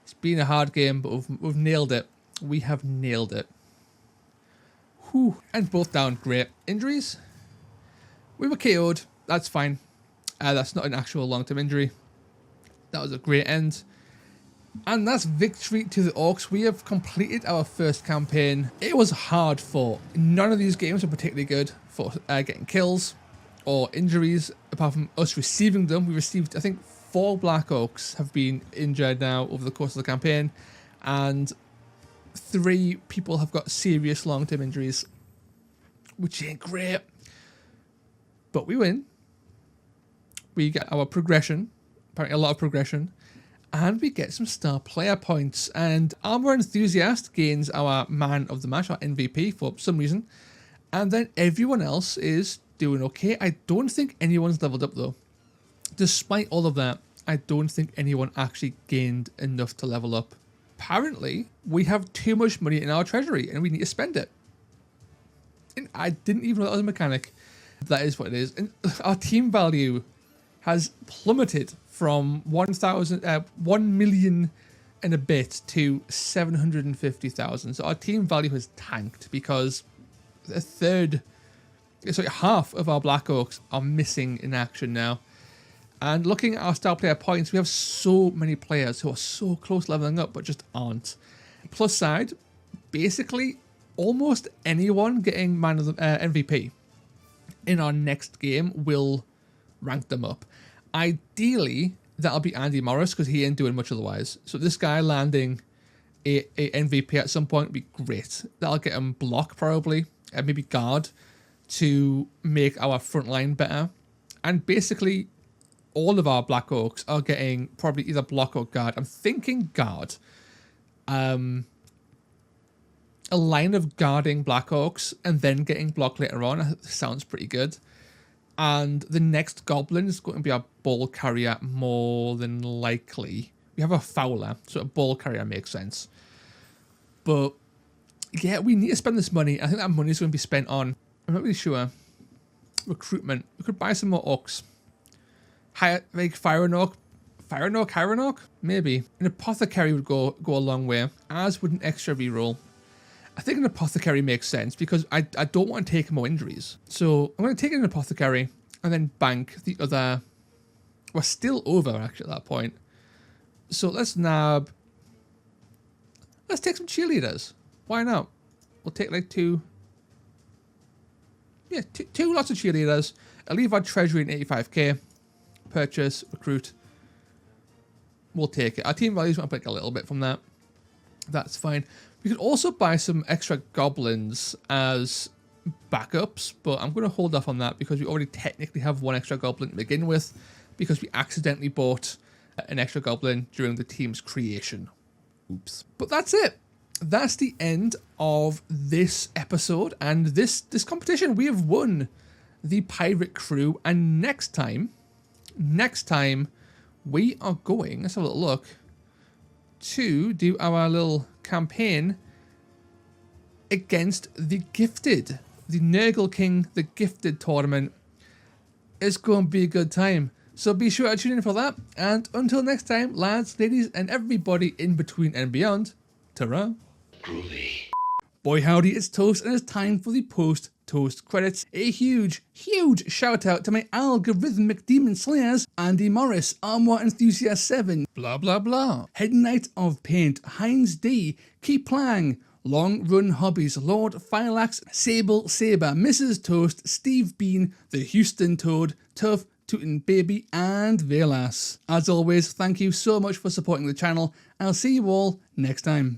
It's been a hard game, but we've nailed it. We have nailed it. Whew. And both down. Great. Injuries? We were KO'd. That's fine. That's not an actual long-term injury. That was a great end. And that's victory to the Orcs. We have completed our first campaign. It was hard fought. None of these games were particularly good for getting kills or injuries, apart from us receiving them. We received, I think, 4 Black Orcs have been injured now over the course of the campaign, and 3 people have got serious long-term injuries, which ain't great. But we win. We get our progression, apparently a lot of progression, and we get some star player points. And Armor Enthusiast gains our Man of the Match, our MVP, for some reason. And then everyone else is doing okay. I don't think anyone's leveled up though. Despite all of that, I don't think anyone actually gained enough to level up. Apparently, we have too much money in our treasury and we need to spend it. And I didn't even know that was a mechanic. That is what it is. And our team value has plummeted from 1 million and a bit to 750,000. So our team value has tanked because half of our Black Orcs are missing in action now. And looking at our star player points, we have so many players who are so close leveling up but just aren't. Plus side, basically almost anyone getting Man of the MVP in our next game will rank them up. Ideally, that'll be Andy Morris because he ain't doing much otherwise. So this guy landing a MVP at some point would be great. That'll get him block probably, and maybe guard to make our front line better. And basically, all of our Black Orcs are getting probably either block or guard. I'm thinking guard. A line of guarding Black Orcs and then getting block later on sounds pretty good. And the next goblin is going to be our ball carrier more than likely. We have a fowler, so a ball carrier makes sense. But yeah, we need to spend this money. I think that money is going to be spent on, I'm not really sure, recruitment. We could buy some more orcs. Like Fire an Orc, maybe. An apothecary would go a long way, as would an extra reroll. I think an apothecary makes sense because I don't want to take more injuries. So I'm going to take an apothecary and then bank the other. We're still over actually at that point. So let's take some cheerleaders. Why not? We'll take like 2. Yeah, two lots of cheerleaders. I'll leave our treasury in 85k. Purchase, recruit. We'll take it. Our team values might pick a little bit from that. That's fine. We could also buy some extra goblins as backups, but I'm going to hold off on that because we already technically have 1 extra goblin to begin with because we accidentally bought an extra goblin during the team's creation. Oops. But that's it. that's the end of this episode and this competition. We have won the Pirate Crew, and next time we are going, let's have a little look, to do our little campaign against the Gifted. The Nurgle King, the Gifted tournament. It's going to be a good time. So be sure to tune in for that. And until next time, lads, ladies, and everybody in between and beyond, ta-ra. Groovy. Boy howdy, it's Toast, and it's time for the post-toast credits. A huge shout out to my algorithmic demon slayers, Andy Morris, Armour Enthusiast 7, blah blah blah, Head Knight of Paint, Heinz D, Keep Plang, Long Run Hobbies, Lord Filax, Sable Saber, Mrs. Toast, Steve Bean, the Houston Toad, Tough Tootin' Baby, and Velas. As always, thank you so much for supporting the channel. I'll see you all next time.